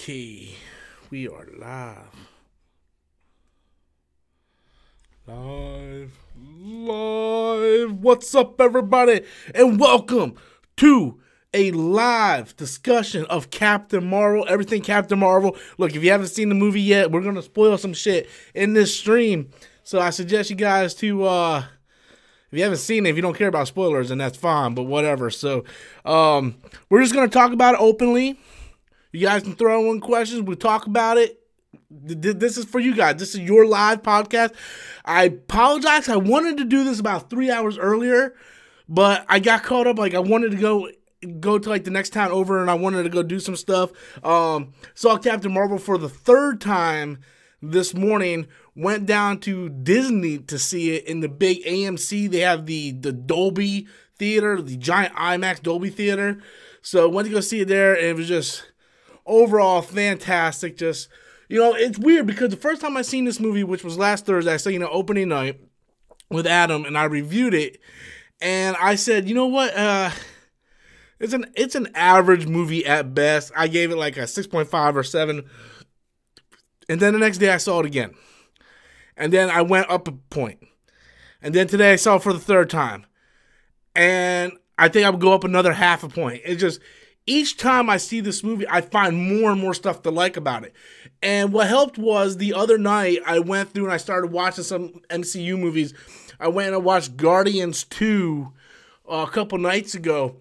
Okay, we are live. Live. What's up, everybody? And welcome to a live discussion of Captain Marvel, everything Captain Marvel. Look, if you haven't seen the movie yet, we're going to spoil some shit in this stream. So I suggest you guys to, if you haven't seen it, if you don't care about spoilers, then that's fine, but whatever. So we're just going to talk about it openly. You guys can throw in questions. We'll talk about it. This is for you guys. This is your live podcast. I apologize. I wanted to do this about 3 hours earlier, but I got caught up. Like, I wanted to go to like the next town over, and I wanted to go do some stuff. Saw Captain Marvel for the third time this morning. Went down to Disney to see it in the big AMC. They have the Dolby Theater, the giant IMAX Dolby Theater. So went to go see it there, and it was just overall fantastic. Just, you know, it's weird because the first time I seen this movie, which was last Thursday, I saw, opening night with Adam, and I reviewed it, and I said, you know what, it's an average movie at best. I gave it like a 6.5 or 7, and then the next day I saw it again, and then I went up a point, and then today I saw it for the third time, and I think I would go up another half a point. It's just, each time I see this movie, I find more and more stuff to like about it. And what helped was the other night, I went through and I started watching some MCU movies. I went and I watched Guardians 2 a couple nights ago.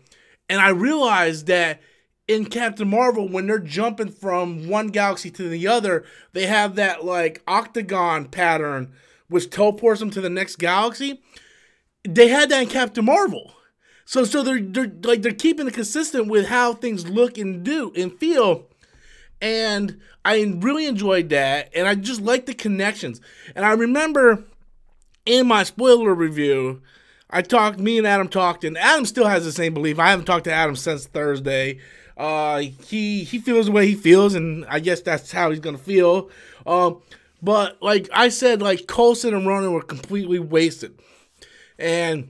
And I realized that in Captain Marvel, when they're jumping from one galaxy to the other, they have that like octagon pattern, which teleports them to the next galaxy. They had that in Captain Marvel. So they're keeping it consistent with how things look and do and feel, and I really enjoyed that, and I just like the connections. And I remember in my spoiler review, me and Adam talked, and Adam still has the same belief. I haven't talked to Adam since Thursday. He feels the way he feels, and I guess that's how he's gonna feel. But like I said, like Coulson and Ronan were completely wasted, and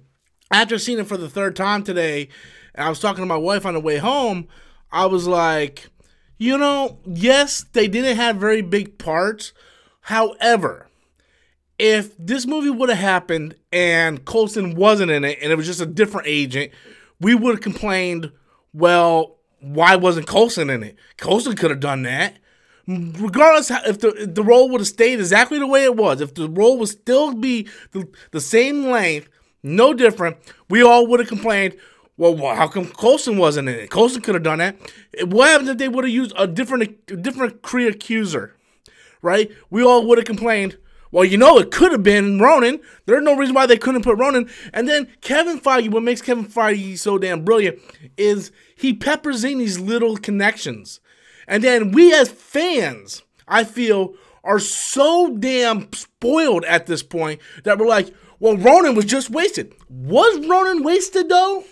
after seeing it for the third time today, and I was talking to my wife on the way home, I was like, yes, they didn't have very big parts. However, if this movie would have happened and Coulson wasn't in it and it was just a different agent, we would have complained, well, why wasn't Coulson in it? Coulson could have done that. Regardless, if the role would have stayed exactly the way it was, if the role would still be the same length, no different, we all would have complained, well, how come Coulson wasn't in it? Coulson could have done that. What happens if they would have used a different Kree accuser, right? We all would have complained, well, it could have been Ronan. There's no reason why they couldn't put Ronan. And then Kevin Feige, what makes Kevin Feige so damn brilliant is he peppers in these little connections. And then we as fans, I feel, are so damn spoiled at this point that we're like, well, Ronan was just wasted. Was Ronan wasted, though?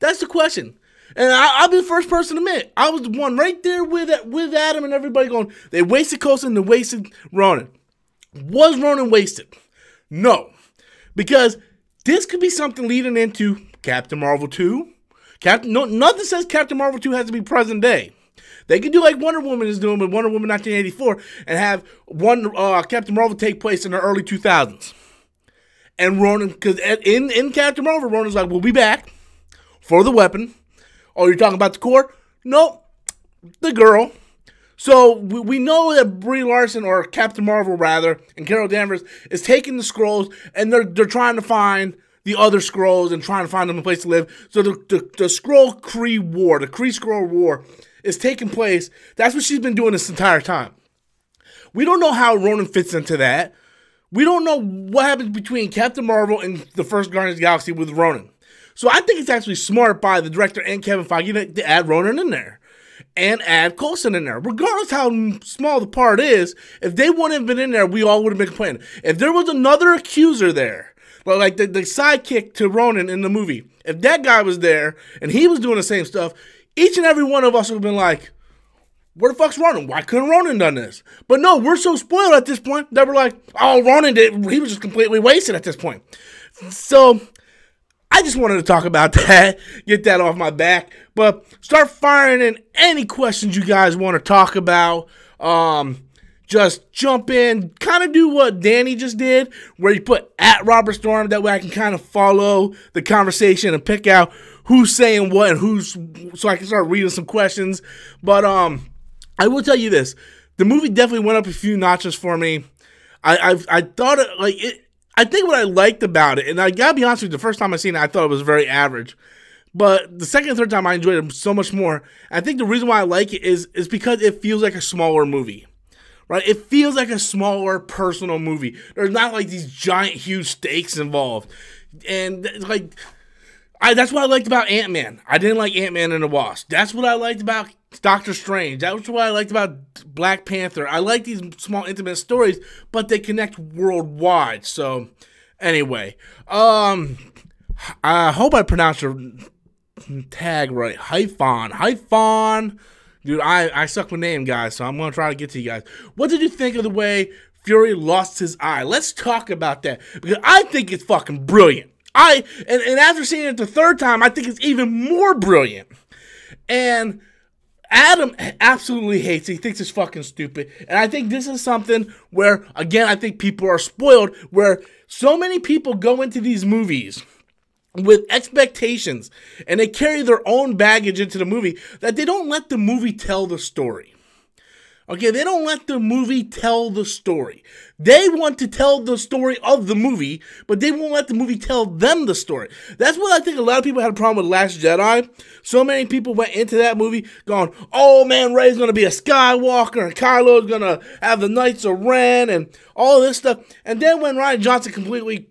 That's the question. And I'll be the first person to admit, I was the one right there with Adam and everybody going, they wasted Coulson, they wasted Ronan. Was Ronan wasted? No. Because this could be something leading into Captain Marvel 2. Nothing says Captain Marvel 2 has to be present day. They could do like Wonder Woman is doing with Wonder Woman 1984 and have Captain Marvel take place in the early 2000s. And Ronan, because in Captain Marvel, Ronan's like, we'll be back for the weapon. Oh, you're talking about the core? Nope, the girl. So we know that Brie Larson, or Captain Marvel rather, and Carol Danvers is taking the scrolls, and they're trying to find the other scrolls and trying to find them a place to live. So the Skrull Kree War, the Kree Skrull War, is taking place. That's what she's been doing this entire time. We don't know how Ronan fits into that. We don't know what happens between Captain Marvel and the first Guardians of the Galaxy with Ronan. So I think it's actually smart by the director and Kevin Feige to add Ronan in there. And add Coulson in there. Regardless how small the part is, if they wouldn't have been in there, we all would have been complaining. If there was another accuser there, like the sidekick to Ronan in the movie, if that guy was there and he was doing the same stuff, each and every one of us would have been like, where the fuck's Ronan? Why couldn't Ronan done this? But no, we're so spoiled at this point that we're like, oh, Ronan he was just completely wasted at this point. So I just wanted to talk about that, get that off my back. But start firing in any questions you guys want to talk about. Just jump in, kind of do what Danny just did, where you put at Robert Storm. That way I can kind of follow the conversation and pick out who's saying what and who's, so I can start reading some questions. But I will tell you this: the movie definitely went up a few notches for me. I thought it like it. I think what I liked about it, and I gotta be honest with you, the first time I seen it, I thought it was very average. But the second and third time, I enjoyed it so much more. I think the reason why I like it is because it feels like a smaller movie. Right? It feels like a smaller, personal movie. There's not like these giant, huge stakes involved. And like, that's what I liked about Ant-Man. I didn't like Ant-Man and the Wasp. That's what I liked about Doctor Strange. That's what I liked about Black Panther. I like these small, intimate stories, but they connect worldwide. So, anyway. I hope I pronounced your tag right. Hyphon. Dude, I suck with name, guys, so I'm going to try to get to you guys. What did you think of the way Fury lost his eye? Let's talk about that, because I think it's fucking brilliant. And after seeing it the third time, I think it's even more brilliant. And Adam absolutely hates it. He thinks it's fucking stupid. And I think this is something where, again, I think people are spoiled, where so many people go into these movies with expectations, and they carry their own baggage into the movie, that they don't let the movie tell the story. Okay, they don't let the movie tell the story. They want to tell the story of the movie, but they won't let the movie tell them the story. That's what I think a lot of people had a problem with Last Jedi. So many people went into that movie going, oh man, Rey's going to be a Skywalker, and Kylo's going to have the Knights of Ren, and all this stuff. And then when Rian Johnson completely,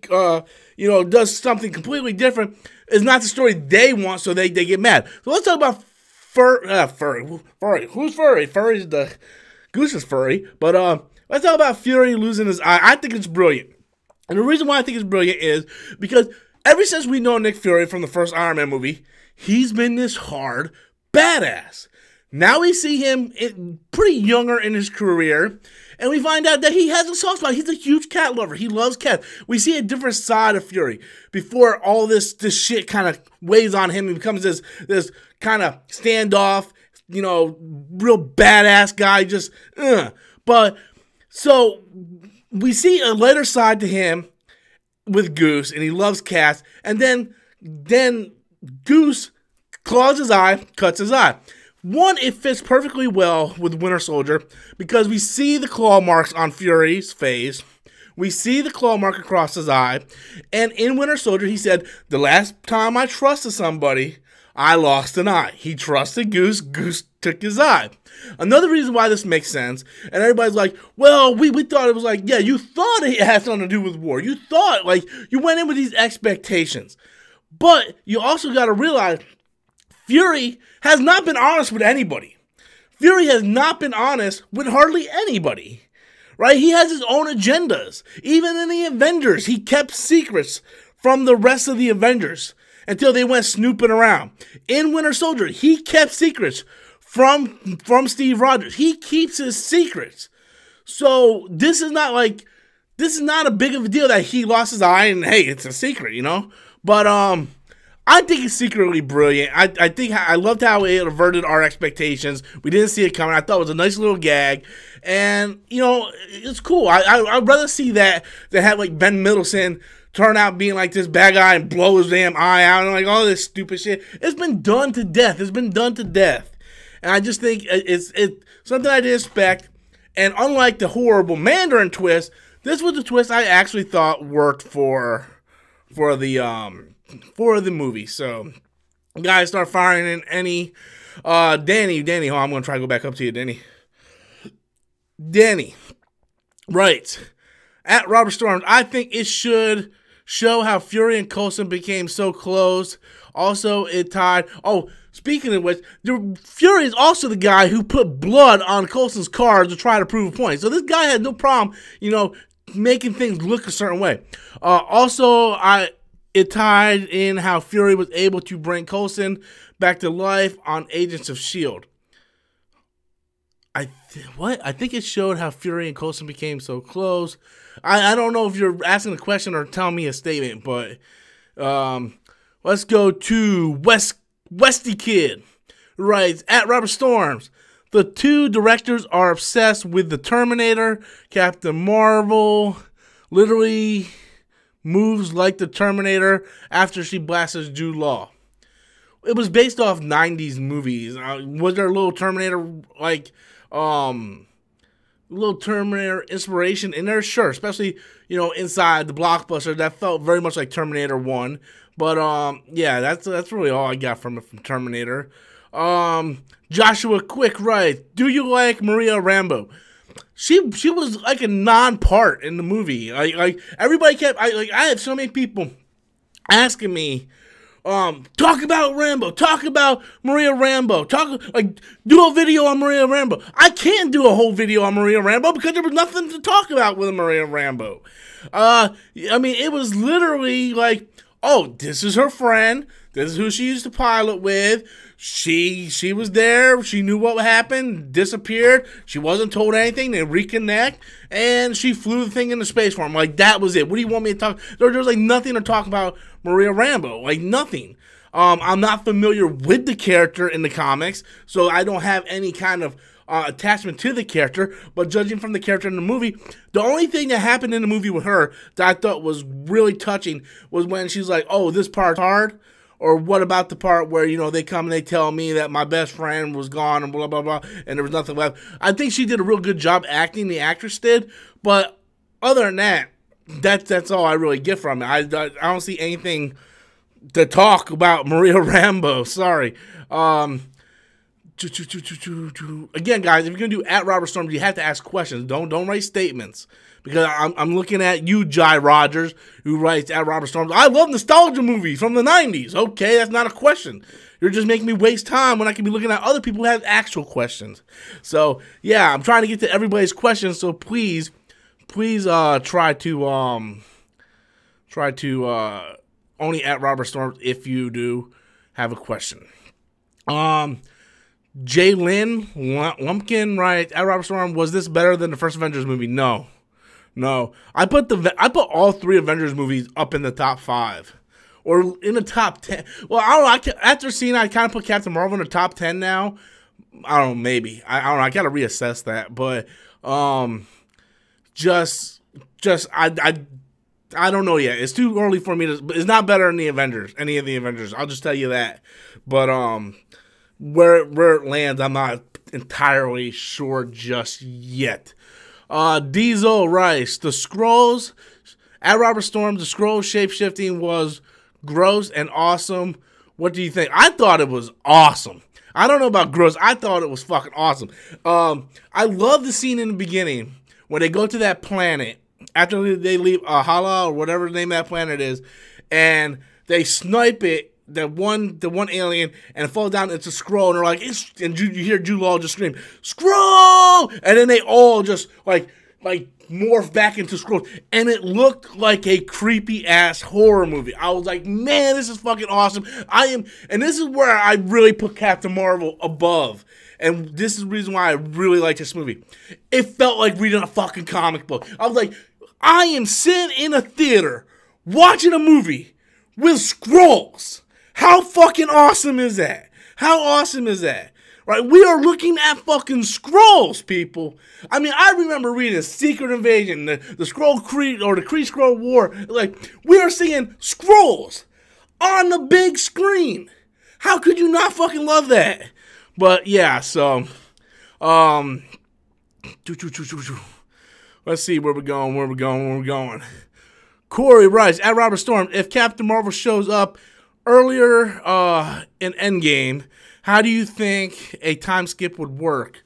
does something completely different, it's not the story they want, so they get mad. So let's talk about Furry. Who's Furry? Furry's the Goose is furry. But let's talk about Fury losing his eye. I think it's brilliant. And the reason why I think it's brilliant is because ever since we know Nick Fury from the first Iron Man movie, he's been this hard badass. Now we see him pretty younger in his career, and we find out that he has a soft spot. He's a huge cat lover. He loves cats. We see a different side of Fury before all this shit kind of weighs on him and becomes this kind of standoff, real badass guy. But so we see a later side to him with Goose, and he loves cats. And then Goose claws his eye, cuts his eye. One, it fits perfectly well with Winter Soldier because we see the claw marks on Fury's face. We see the claw mark across his eye. And in Winter Soldier, he said, the last time I trusted somebody, I lost an eye. He trusted Goose. Goose took his eye. Another reason why this makes sense, and everybody's like, well, we thought it was like, yeah, you thought it had something to do with war. You thought, like, you went in with these expectations. But you also got to realize Fury has not been honest with anybody. Fury has not been honest with hardly anybody. Right? He has his own agendas. Even in the Avengers, he kept secrets from the rest of the Avengers until they went snooping around. In Winter Soldier, he kept secrets from Steve Rogers. He keeps his secrets. So this is not a big of a deal that he lost his eye and hey, it's a secret, But I think it's secretly brilliant. I loved how it averted our expectations. We didn't see it coming. I thought it was a nice little gag. And, it's cool. I'd rather see that than have, like, Ben Mendelsohn turn out being, like, this bad guy and blow his damn eye out and, like, all this stupid shit. It's been done to death. And I just think it's something I didn't expect. And unlike the horrible Mandarin twist, this was the twist I actually thought worked for the movie. So, guys, start firing in any. Danny, I'm going to try to go back up to you, Danny. Right. At Robert Storm, I think it should show how Fury and Coulson became so close. Also, it tied. Oh, speaking of which, Fury is also the guy who put blood on Coulson's car to try to prove a point. So this guy had no problem, making things look a certain way. It tied in how Fury was able to bring Coulson back to life on Agents of S.H.I.E.L.D. I think it showed how Fury and Coulson became so close. I don't know if you're asking a question or telling me a statement, but Let's go to Westy Kid. Writes, at Robert Storms, the two directors are obsessed with the Terminator. Captain Marvel literally moves like the Terminator after she blasts Jude Law. It was based off 90s movies. Was there a little Terminator, like, little Terminator inspiration in there? Sure, especially, you know, inside the blockbuster. That felt very much like Terminator 1. But, yeah, that's really all I got from it, from Terminator. Joshua Quick writes, do you like Maria Rambeau? She was like a non-part in the movie. Like everybody kept, I had so many people asking me, talk about Rambeau, talk about Maria Rambeau, do a video on Maria Rambeau. I can't do a whole video on Maria Rambeau because there was nothing to talk about with Maria Rambeau. I mean, it was literally like, oh, this is her friend. This is who she used to pilot with. She was there. She knew what happened. Disappeared. She wasn't told anything. They reconnect, and she flew the thing into space for him. Like, that was it. What do you want me to talk? There's like nothing to talk about Maria Rambeau. Like, nothing. I'm not familiar with the character in the comics, so I don't have any kind of attachment to the character. But judging from the character in the movie, the only thing that happened in the movie with her that I thought was really touching was when she's like, "Oh, this part's hard." Or what about the part where, you know, they come and they tell me that my best friend was gone and blah, blah, blah, and there was nothing left. I think she did a real good job acting, the actress did. But other than that, that's all I really get from it. I don't see anything to talk about Maria Rambeau. Sorry. Again, guys, if you're going to do at Robert Storm, you have to ask questions. Don't write statements. Because I'm looking at you, Jai Rogers, who writes at Robert Storms. I love nostalgia movies from the 90s. Okay, that's not a question. You're just making me waste time when I can be looking at other people who have actual questions. So, yeah, I'm trying to get to everybody's questions. So please try to only at Robert Storms if you do have a question. Jay Lynn Lumpkin writes, at Robert Storm, was this better than the first Avengers movie? No. I put all three Avengers movies up in the top 5, or in the top 10. Well, I don't know. After seeing, I kind of put Captain Marvel in the top 10 now. I don't know. Maybe I don't know. I got to reassess that. But I don't know yet. It's too early for me to. It's not better than the Avengers. Any of the Avengers. I'll just tell you that. But where it lands, I'm not entirely sure just yet. Diesel Rice, the Skrulls, at Robert Storm, the Skrull shape-shifting was gross and awesome. What do you think? I thought it was awesome. I don't know about gross. I thought it was fucking awesome. I love the scene in the beginning when they go to that planet after they leave Hala or whatever the name of that planet is, and they snipe it. The one alien, and it falls down into Skrull, and they're like, and you hear Jude Law just scream, Skrull! And then they all just like morph back into Skrulls, and it looked like a creepy ass horror movie. I was like, man, this is fucking awesome. And this is where I really put Captain Marvel above. And this is the reason why I really like this movie. It felt like reading a fucking comic book. I was like, I am sitting in a theater watching a movie with Skrulls. How fucking awesome is that? How awesome is that? Right? We are looking at fucking Skrulls, people. I mean, I remember reading Secret Invasion, the Skrull Creed, or the Kree-Skrull War. Like, we are seeing Skrulls on the big screen. How could you not fucking love that? But, yeah, so, let's see where we're going. Corey writes, at Robert Storm, if Captain Marvel shows up earlier in Endgame, how do you think a time skip would work?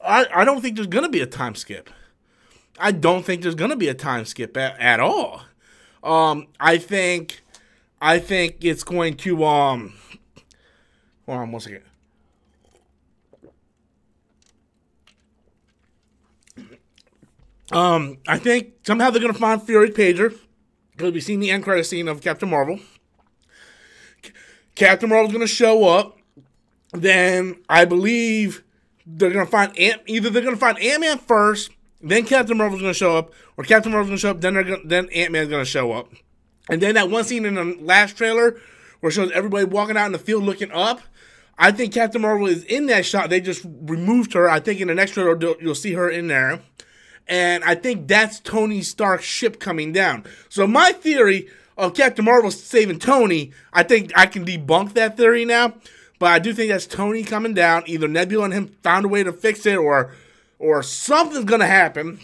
I don't think there's going to be a time skip. I don't think there's going to be a time skip at all. I think it's going to hold on 1 second. I think somehow they're going to find Fury Pager, because we've seen the end credit scene of Captain Marvel. Captain Marvel's going to show up. Then I believe they're going to find either they're going to find Ant-Man first, then Captain Marvel's going to show up, or Captain Marvel's going to show up, then Ant-Man's going to show up. And then that one scene in the last trailer where it shows everybody walking out in the field looking up. I think Captain Marvel is in that shot. They just removed her. I think in the next trailer you'll see her in there. And I think that's Tony Stark's ship coming down. So my theory of Captain Marvel saving Tony, I think I can debunk that theory now. But I do think that's Tony coming down. Either Nebula and him found a way to fix it, or something's going to happen.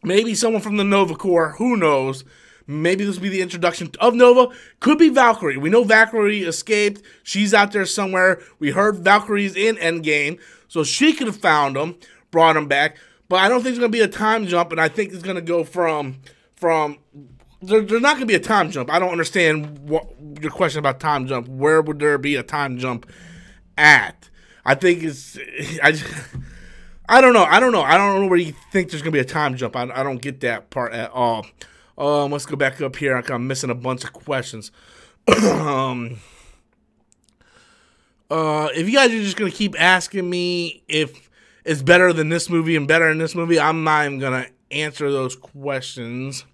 Maybe someone from the Nova Corps. Who knows? Maybe this will be the introduction of Nova. Could be Valkyrie. We know Valkyrie escaped. She's out there somewhere. We heard Valkyrie's in Endgame. So she could have found him, brought him back. But I don't think it's going to be a time jump. And I think it's going to go from there's not going to be a time jump. I don't understand what your question about time jump. Where would there be a time jump at? I think it's... I don't know. I don't know where you think there's going to be a time jump. I don't get that part at all. Let's go back up here. I'm missing a bunch of questions. If you guys are just going to keep asking me if it's better than this movie and better than this movie, I'm not even going to answer those questions.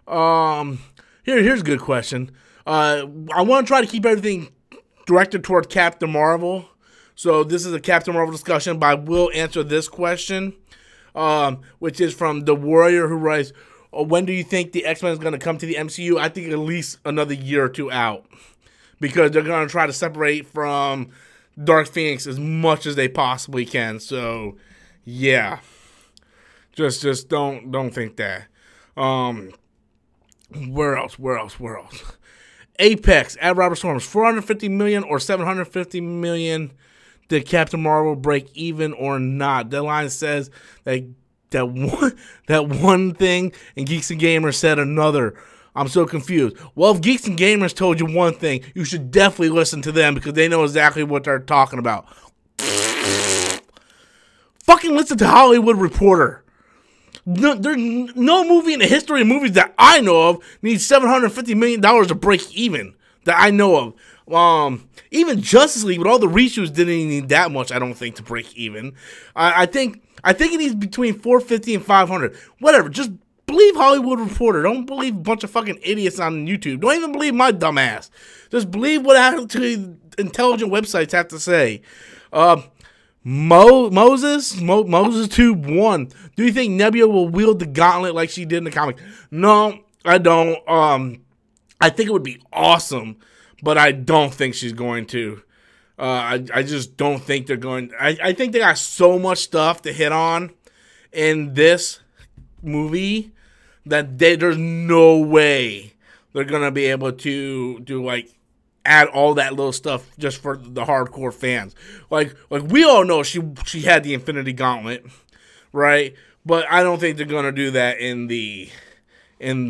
Here's a good question. I want to try to keep everything directed toward Captain Marvel. So this is a Captain Marvel discussion, but I will answer this question, which is from The Warrior, who writes, when do you think the X-Men is going to come to the MCU? I think at least another year or two out, because they're going to try to separate from Dark Phoenix as much as they possibly can. So, yeah, just don't think that. Where else? Apex at Robert Storms, 450 million or 750 million. Did Captain Marvel break even or not? Deadline says that one thing, and Geeks and Gamers said another. I'm so confused. Well, if Geeks and Gamers told you one thing, you should definitely listen to them, because they know exactly what they're talking about. Fucking listen to Hollywood Reporter. No, there's no movie in the history of movies that I know of needs $750 million to break even, that I know of. Even Justice League with all the reshoots didn't even need that much, I don't think, to break even. I think it needs between 450 and 500. Whatever, just believe Hollywood Reporter. Don't believe a bunch of fucking idiots on YouTube. Don't even believe my dumb ass. Just believe what actually intelligent websites have to say. Moses 2-1. Do you think Nebula will wield the gauntlet like she did in the comic? No, I don't. I think it would be awesome, but I don't think she's going to. I just don't think they're going. I think they got so much stuff to hit on in this movie that there's no way they're gonna be able to do, like, add all that little stuff just for the hardcore fans. Like we all know she had the Infinity Gauntlet, right? But I don't think they're gonna do that in the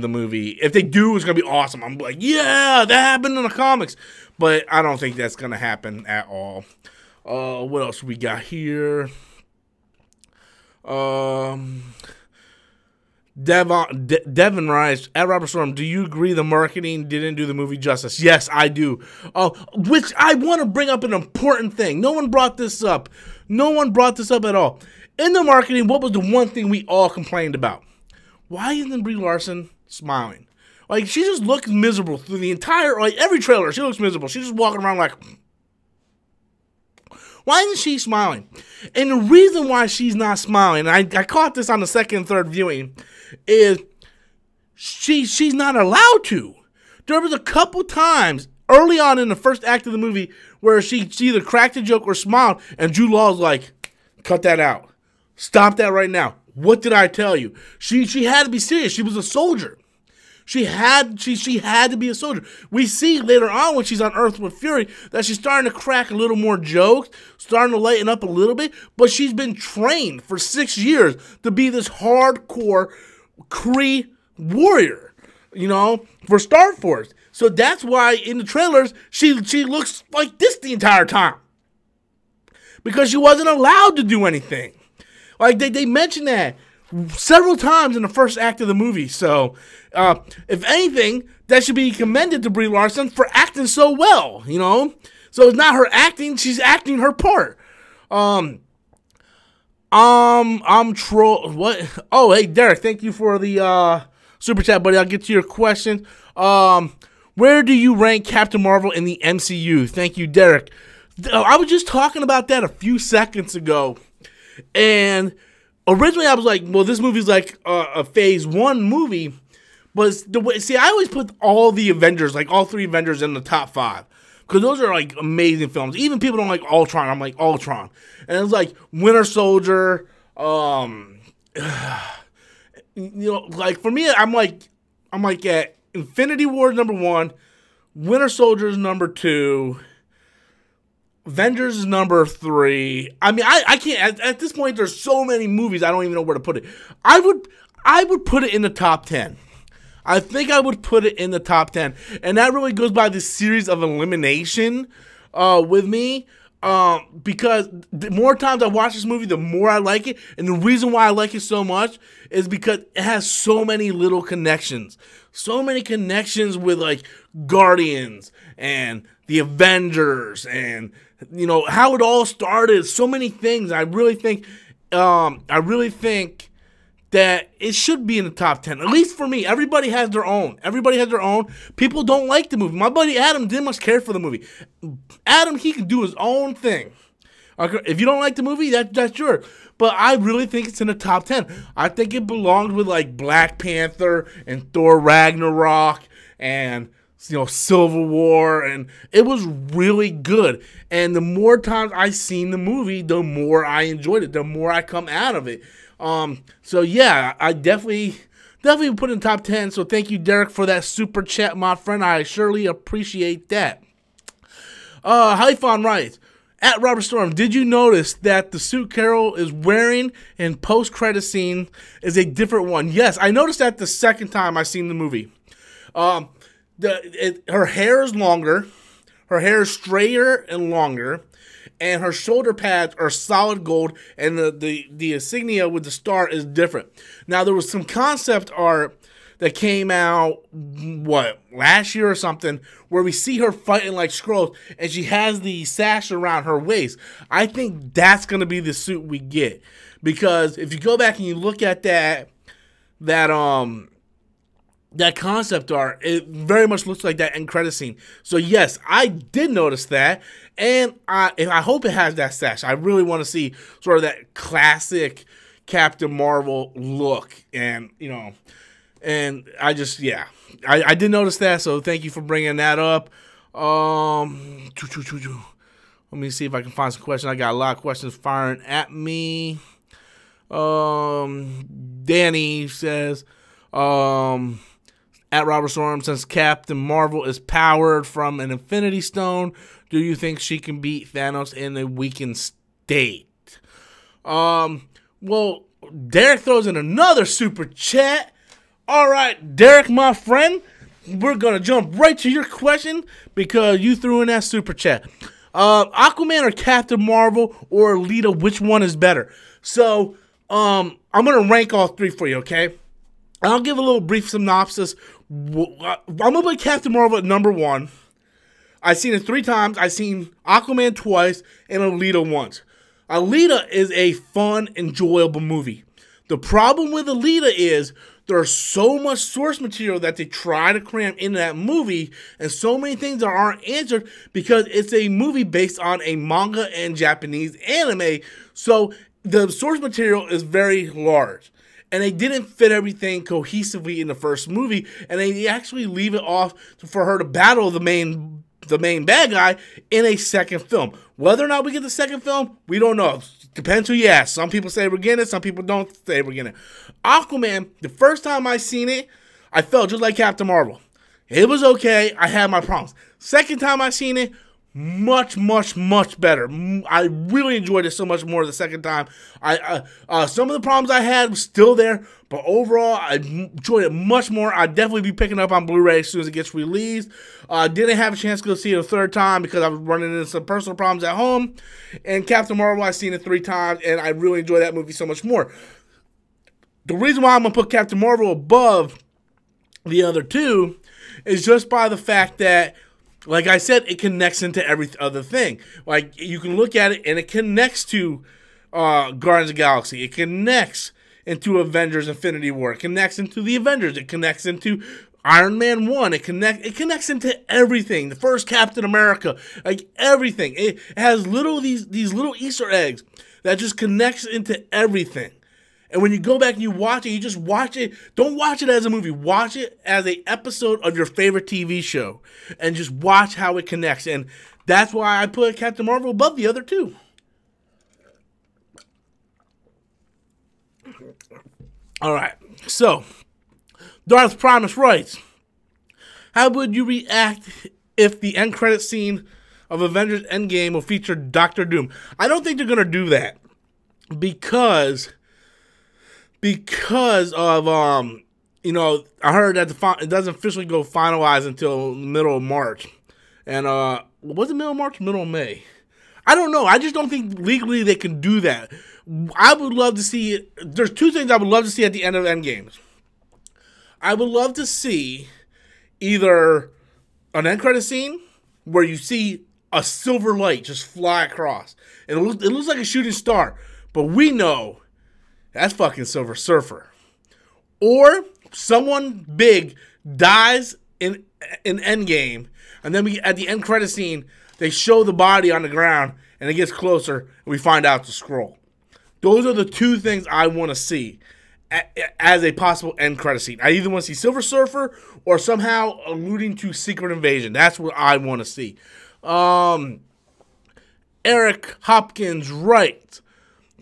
movie. If they do, it's gonna be awesome. I'm like, yeah, that happened in the comics. But I don't think that's gonna happen at all. What else we got here? Devin Rice at Robert Storm, do you agree the marketing didn't do the movie justice? Yes, I do. Which I want to bring up an important thing. No one brought this up. No one brought this up at all. In the marketing, what was the one thing we all complained about? Why isn't Brie Larson smiling? Like, she just looks miserable through the entire, like, every trailer. She looks miserable. She's just walking around like, why isn't she smiling? And the reason why she's not smiling, and I caught this on the second and third viewing, is she's not allowed to. There was a couple times early on in the first act of the movie where she either cracked a joke or smiled, and Jude Law's like, cut that out. Stop that right now. What did I tell you? She had to be serious. She was a soldier. She had to be a soldier. We see later on when she's on Earth with Fury that she's starting to crack a little more jokes, starting to lighten up a little bit, but she's been trained for 6 years to be this hardcore Kree warrior, you know, for Star Force. So that's why in the trailers she looks like this the entire time, because she wasn't allowed to do anything. Like, they mentioned that several times in the first act of the movie. So, if anything, that should be commended to Brie Larson for acting so well, you know? So it's not her acting, she's acting her part. I'm troll. What? Oh, hey, Derek, thank you for the super chat, buddy. I'll get to your question. Will Where do you rank Captain Marvel in the MCU? Thank you, Derek. I was just talking about that a few seconds ago. And originally I was like, well, this movie's like a phase 1 movie. But the way, see, I always put all the Avengers, like all 3 Avengers in the top 5. Because those are like amazing films. Even people don't like Ultron. I'm like Ultron. And it's like Winter Soldier. Like for me, I'm like at Infinity War #1, Winter Soldier is #2, Avengers is #3. I mean, I can't at this point. There's so many movies I don't even know where to put it. I would put it in the top 10. I think I would put it in the top 10, and that really goes by this series of elimination with me. Because the more times I watch this movie, the more I like it. And the reason why I like it so much is because it has so many little connections. So many connections with like Guardians and the Avengers and, you know, how it all started. So many things. I really think that it should be in the top 10. At least for me. Everybody has their own. Everybody has their own. People don't like the movie. My buddy Adam didn't much care for the movie. Adam, he can do his own thing. If you don't like the movie, that's yours. But I really think it's in the top 10. I think it belongs with like Black Panther and Thor Ragnarok and, you know, Civil War, and it was really good. And the more times I've seen the movie, the more I enjoyed it, the more I come out of it. So yeah, I definitely put it in top 10. So thank you, Derek, for that super chat, my friend. I surely appreciate that. Hyphon writes, at Robert Storm, did you notice that the suit Carol is wearing in post-credit scene is a different one? Yes, I noticed that the second time I seen the movie. Her hair is longer, her hair is straighter and longer, and her shoulder pads are solid gold, and the insignia with the star is different. Now, there was some concept art that came out, last year or something, where we see her fighting like Skrulls, and she has the sash around her waist. I think that's going to be the suit we get. Because if you go back and you look at that concept art, it very much looks like that end credit scene. So yes, I did notice that, and I hope it has that sash. I really want to see sort of that classic Captain Marvel look, and you know, and I just I did notice that. So thank you for bringing that up. Let me see if I can find some questions. I got a lot of questions firing at me. Danny says, at Robert Storm, since Captain Marvel is powered from an Infinity Stone, do you think she can beat Thanos in a weakened state? Well, Derek throws in another super chat. All right, Derek, my friend, we're going to jump right to your question because you threw in that super chat. Aquaman or Captain Marvel or Alita, which one is better? So, I'm going to rank all 3 for you, okay? I'll give a little brief synopsis. I'm going to put Captain Marvel at #1. I've seen it 3 times. I've seen Aquaman twice and Alita once. Alita is a fun, enjoyable movie. The problem with Alita is there's so much source material that they try to cram into that movie, and so many things that aren't answered because it's a movie based on a manga and Japanese anime. So the source material is very large. And they didn't fit everything cohesively in the first movie, and they actually leave it off for her to battle the main bad guy in a second film. Whether or not we get the second film, we don't know. Depends who you ask. Some people say we're getting it, some people don't say we're getting it. Aquaman, the first time I seen it, I felt just like Captain Marvel. It was okay. I had my problems. Second time I seen it, much better. I really enjoyed it so much more the second time. Some of the problems I had were still there, but overall I enjoyed it much more. I'd definitely be picking up on Blu-ray as soon as it gets released. Didn't have a chance to go see it a third time because I was running into some personal problems at home. And Captain Marvel, I've seen it 3 times, and I really enjoy that movie so much more. The reason why I'm gonna put Captain Marvel above the other 2 is just by the fact that, like I said, it connects into every other thing. Like, you can look at it, and it connects to Guardians of the Galaxy. It connects into Avengers Infinity War. It connects into the Avengers. It connects into Iron Man 1. It connects into everything. The first Captain America. Like everything. It has these little Easter eggs that just connects into everything. And when you go back and you watch it, you just watch it. Don't watch it as a movie. Watch it as an episode of your favorite TV show. And just watch how it connects. And that's why I put Captain Marvel above the other two. All right. So, Darth Primus writes, how would you react if the end credit scene of Avengers Endgame will feature Doctor Doom? I don't think they're going to do that. Because of you know, I heard that it doesn't officially go finalized until the middle of March, and was it middle of March, middle of May? I don't know. I just don't think legally they can do that. I would love to see it. There's two things I would love to see at the end of Endgame. I would love to see either an end credit scene where you see a silver light just fly across, and it looks like a shooting star, but we know that's fucking Silver Surfer. Or someone big dies in Endgame, and then at the end credit scene, they show the body on the ground, and it gets closer, and we find out the scroll. Those are the two things I want to see as a possible end credit scene. I either want to see Silver Surfer or somehow alluding to Secret Invasion. That's what I want to see. Eric Hopkins writes,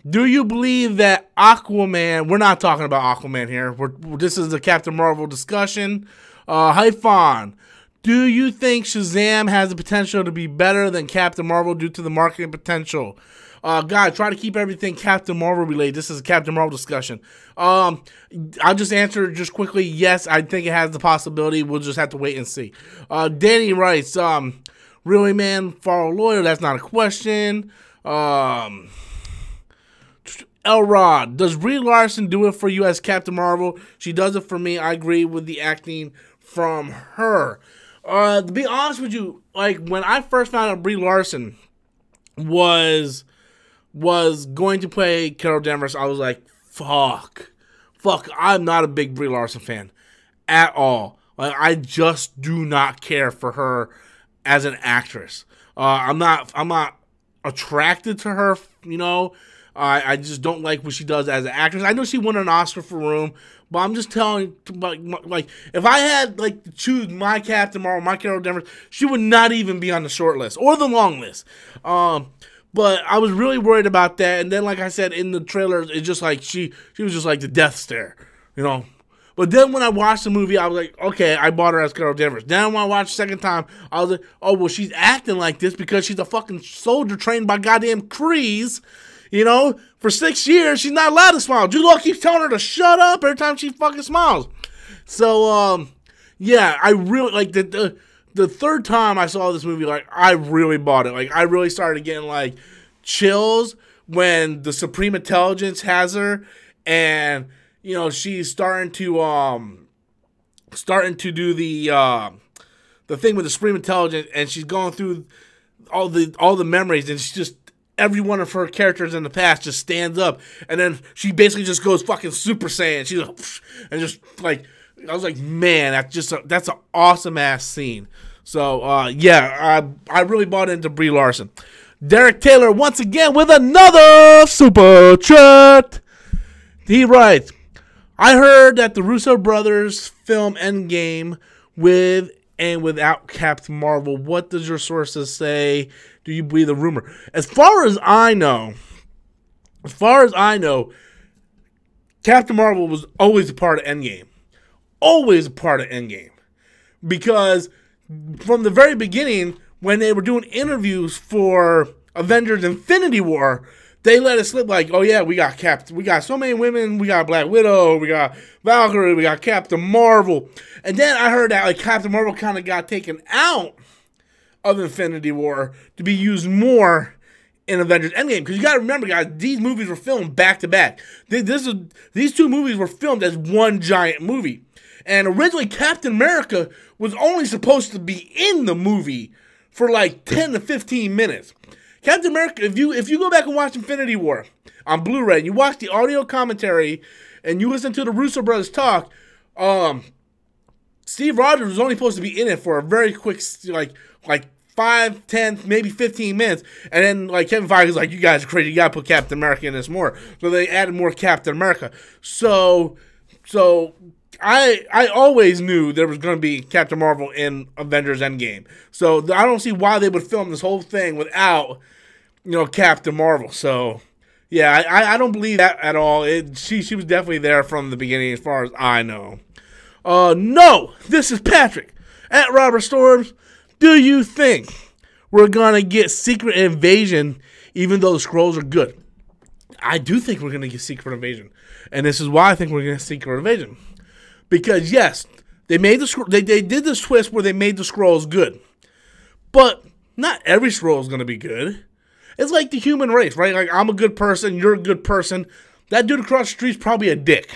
do you believe that Aquaman, we're not talking about Aquaman here, this is a Captain Marvel discussion. Hyphon, do you think Shazam has the potential to be better than Captain Marvel due to the marketing potential? Guys, try to keep everything Captain Marvel related. This is a Captain Marvel discussion. I'll just answer just quickly. Yes, I think it has the possibility. We'll just have to wait and see. Danny writes, really, man, follow lawyer, that's not a question. Elrod, does Brie Larson do it for you as Captain Marvel? She does it for me. I agree with the acting from her. To be honest with you, like when I first found out Brie Larson was going to play Carol Danvers, I was like, fuck, I'm not a big Brie Larson fan at all. Like, I just do not care for her as an actress. I'm not attracted to her, you know. I just don't like what she does as an actress. I know she won an Oscar for Room, but I'm just telling you, like, if I had, like, to choose my Captain Marvel, my Carol Danvers, she would not even be on the short list or the long list. But I was really worried about that. And then, like I said, in the trailers, it's just like she was just like the death stare, you know. But then when I watched the movie, I was like, okay, I bought her as Carol Danvers. Then when I watched the second time, I was like, oh, well, she's acting like this because she's a fucking soldier trained by goddamn Kreese. You know, for 6 years, she's not allowed to smile. Jude Law keeps telling her to shut up every time she fucking smiles. So, yeah, I really, like, the third time I saw this movie, like, I really bought it. Like, I really started getting, like, chills when the Supreme Intelligence has her, and, you know, she's starting to do the thing with the Supreme Intelligence, and she's going through all the memories, and she's just, every one of her characters in the past just stands up, and then she basically just goes fucking Super Saiyan. She's like, and just like, I was like, man, that's an awesome ass scene. So yeah, I really bought into Brie Larson. Derek Taylor once again with another super chat. He writes, I heard that the Russo brothers film Endgame with and without Captain Marvel. What does your sources say? Do you believe the rumor? As far as I know, Captain Marvel was always a part of Endgame. Always a part of Endgame. Because from the very beginning, when they were doing interviews for Avengers Infinity War, they let it slip like, oh yeah, we got so many women, we got Black Widow, we got Valkyrie, we got Captain Marvel. And then I heard that like Captain Marvel kind of got taken out of Infinity War to be used more in Avengers Endgame. Because you got to remember, guys, these movies were filmed back to back. These two movies were filmed as one giant movie. And originally, Captain America was only supposed to be in the movie for like 10 to 15 minutes. Captain America, if you go back and watch Infinity War on Blu-ray, and you watch the audio commentary and you listen to the Russo brothers talk, Steve Rogers was only supposed to be in it for a very quick, like 5, 10, maybe 15 minutes. And then, like, Kevin Feige's like, you guys are crazy. You got to put Captain America in this more. So they added more Captain America. So I always knew there was going to be Captain Marvel in Avengers Endgame. So I don't see why they would film this whole thing without, Captain Marvel. So, yeah, I don't believe that at all. She was definitely there from the beginning as far as I know. No, this is Patrick at Robert Storms. Do you think we're going to get Secret Invasion even though the Skrulls are good? I do think we're going to get Secret Invasion. And this is why I think we're going to get Secret Invasion. Because, yes, they did this twist where they made the Skrulls good. But not every Skrull is going to be good. It's like the human race, right? Like, I'm a good person, you're a good person. That dude across the street's probably a dick.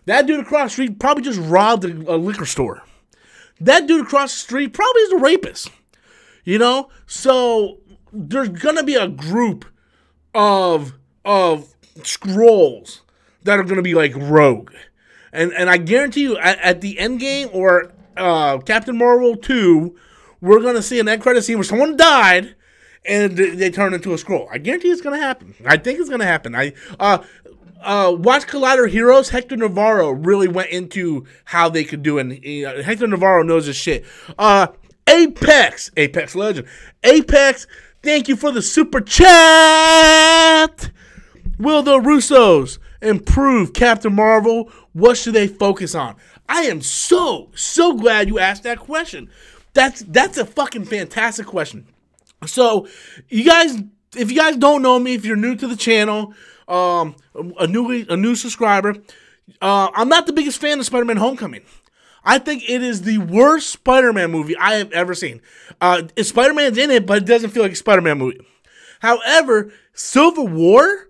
That dude across the street probably just robbed a liquor store. That dude across the street probably is a rapist. So there's going to be a group of Skrulls that are going to be like rogue. And I guarantee you at the Endgame or Captain Marvel 2, we're going to see an end credit scene where someone died and they turn into a Skrull. I guarantee it's going to happen. I think it's going to happen. Watch Collider Heroes. Hector Navarro really went into how they could do it. And, Hector Navarro knows his shit. Apex Legend. Apex, thank you for the super chat. Will the Russos improve Captain Marvel? What should they focus on? I am so glad you asked that question. That's a fucking fantastic question. So, you guys, if you guys don't know me, if you're new to the channel, a new subscriber, I'm not the biggest fan of Spider-Man Homecoming. I think it is the worst Spider-Man movie I have ever seen. Spider-Man's in it, but it doesn't feel like a Spider-Man movie. However, Civil War,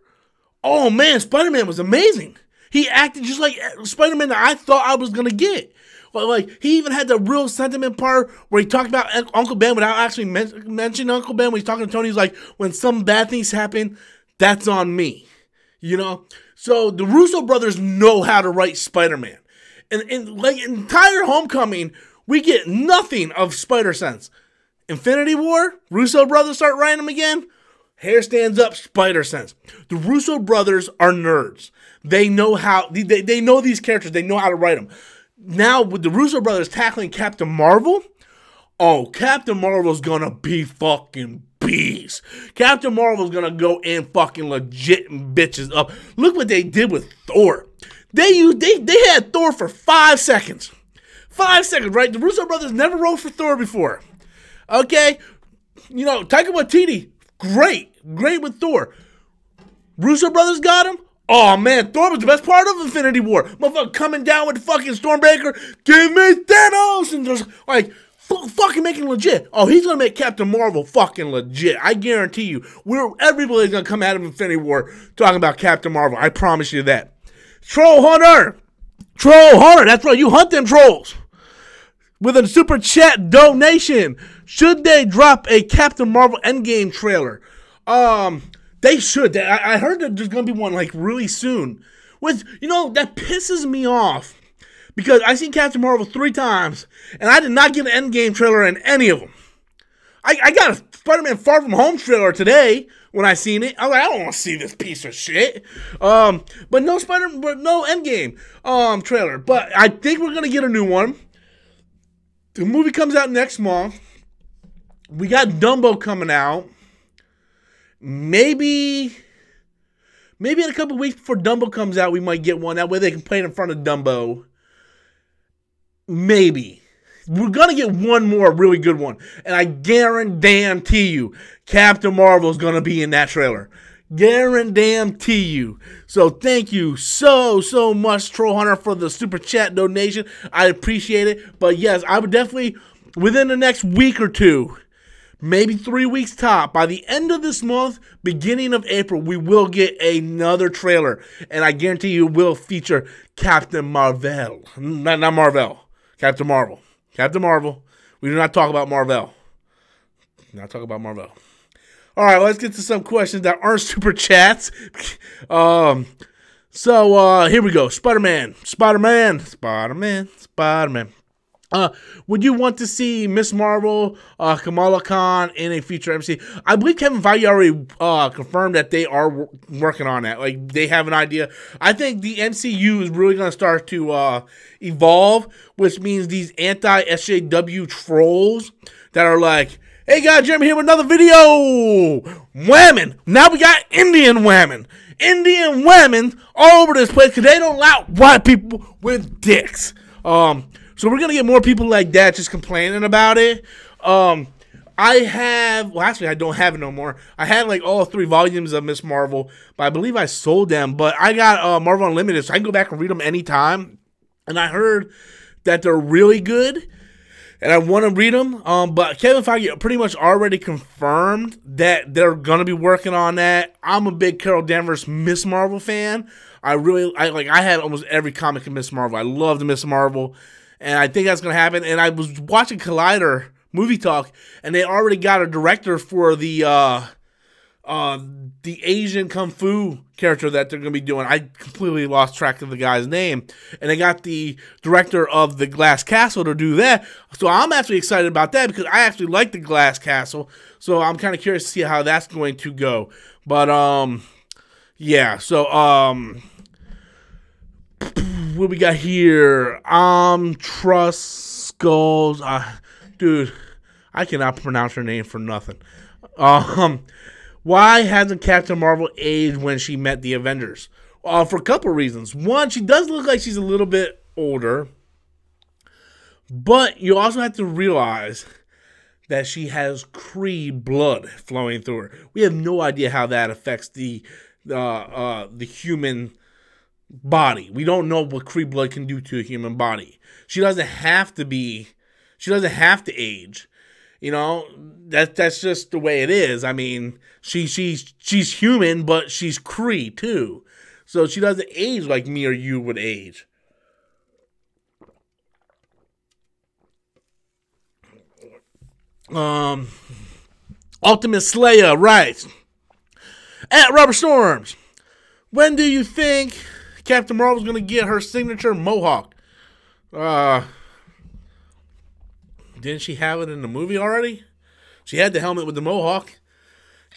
oh man, Spider-Man was amazing. He acted just like Spider-Man that I thought I was going to get. Like, he even had the real sentiment part where he talked about Uncle Ben without actually mentioning Uncle Ben. When he's talking to Tony, he's like, when some bad things happen, that's on me. So the Russo brothers know how to write Spider-Man. And like entire Homecoming, we get nothing of Spider-Sense. Infinity War, Russo brothers start writing them again. Hair stands up, Spider-Sense. The Russo brothers are nerds. They know how, they know these characters. They know how to write them. Now, with the Russo brothers tackling Captain Marvel, Captain Marvel's gonna be fucking beast. Captain Marvel's gonna go in fucking legit bitches up. Look what they did with Thor. They had Thor for 5 seconds. 5 seconds, right? The Russo brothers never wrote for Thor before. Okay? Taika Waititi, great with Thor. Russo brothers got him. Oh man, Thor was the best part of Infinity War. Motherfucker coming down with the fucking Stormbreaker. Give me Thanos! And just like, fucking making legit. Oh, he's gonna make Captain Marvel fucking legit. I guarantee you. Everybody's gonna come out of Infinity War talking about Captain Marvel. I promise you that. Troll Hunter! That's right, you hunt them trolls. With a super chat donation. Should they drop a Captain Marvel Endgame trailer? They should. I heard that there's going to be one, like, really soon. Which, that pisses me off. Because I seen Captain Marvel 3 times, and I did not get an Endgame trailer in any of them. I got a Spider-Man Far From Home trailer today when I seen it. I was like, I don't want to see this piece of shit. But no Endgame trailer. But I think we're going to get a new one. The movie comes out next month. We got Dumbo coming out. Maybe in a couple weeks before Dumbo comes out, we might get one. That way they can play it in front of Dumbo. Maybe. We're going to get one more really good one. And I guarantee you, Captain Marvel is going to be in that trailer. Guarantee you. So thank you so much, Troll Hunter, for the super chat donation. I appreciate it. But yes, I would definitely, within the next week or two, maybe 3 weeks top, by the end of this month, beginning of April, we will get another trailer. And I guarantee you it will feature Captain Marvel. Not Marvel. Captain Marvel. Captain Marvel. We do not talk about Marvel. Not talk about Marvel. All right, let's get to some questions that aren't super chats. So here we go. Spider-Man. Would you want to see Miss Marvel, Kamala Khan in a future MC? I believe Kevin Feige already confirmed that they are working on that. Like, they have an idea. I think the MCU is really going to start to evolve, which means these anti-SJW trolls that are like, hey guys, Jeremy here with another video. Whammon. Now we got Indian whammon. Indian whammon all over this place because they don't allow white people with dicks. So we're going to get more people like that just complaining about it. Actually, I don't have it no more. I had like all 3 volumes of Miss Marvel, but I believe I sold them. But I got Marvel Unlimited, so I can go back and read them anytime. And I heard that they're really good, and I want to read them. But Kevin Feige pretty much already confirmed that they're going to be working on that. I'm a big Carol Danvers Miss Marvel fan. I had almost every comic of Miss Marvel. I loved Miss Marvel. And I think that's going to happen. And I was watching Collider Movie Talk, and they already got a director for the Asian Kung Fu character that they're going to be doing. I completely lost track of the guy's name. And they got the director of the Glass Castle to do that. So I'm actually excited about that because I actually like the Glass Castle. So I'm kind of curious to see how that's going to go. But, yeah. So, what we got here? Trust Skulls. Dude, I cannot pronounce her name for nothing. Why hasn't Captain Marvel aged when she met the Avengers? For a couple of reasons. One, she does look like she's a little bit older. But you also have to realize that she has Kree blood flowing through her. We have no idea how that affects the human body. We don't know what Kree blood can do to a human body. She doesn't have to age. You know, that's just the way it is. I mean, she's human, but she's Kree too. So she doesn't age like me or you would age. Ultimate Slayer, right. At Rubber Storms. When do you think Captain Marvel's going to get her signature mohawk? Didn't she have it in the movie already? She had the helmet with the mohawk.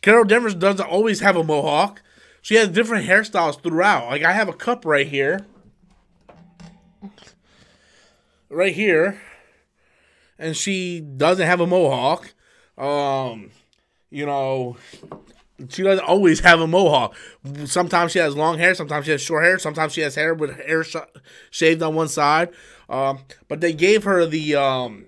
Carol Danvers doesn't always have a mohawk. She has different hairstyles throughout. Like, I have a cup right here. Right here. And she doesn't have a mohawk. You know, she doesn't always have a mohawk. Sometimes she has long hair. Sometimes she has short hair. Sometimes she has hair with hair shaved on one side. But they gave her the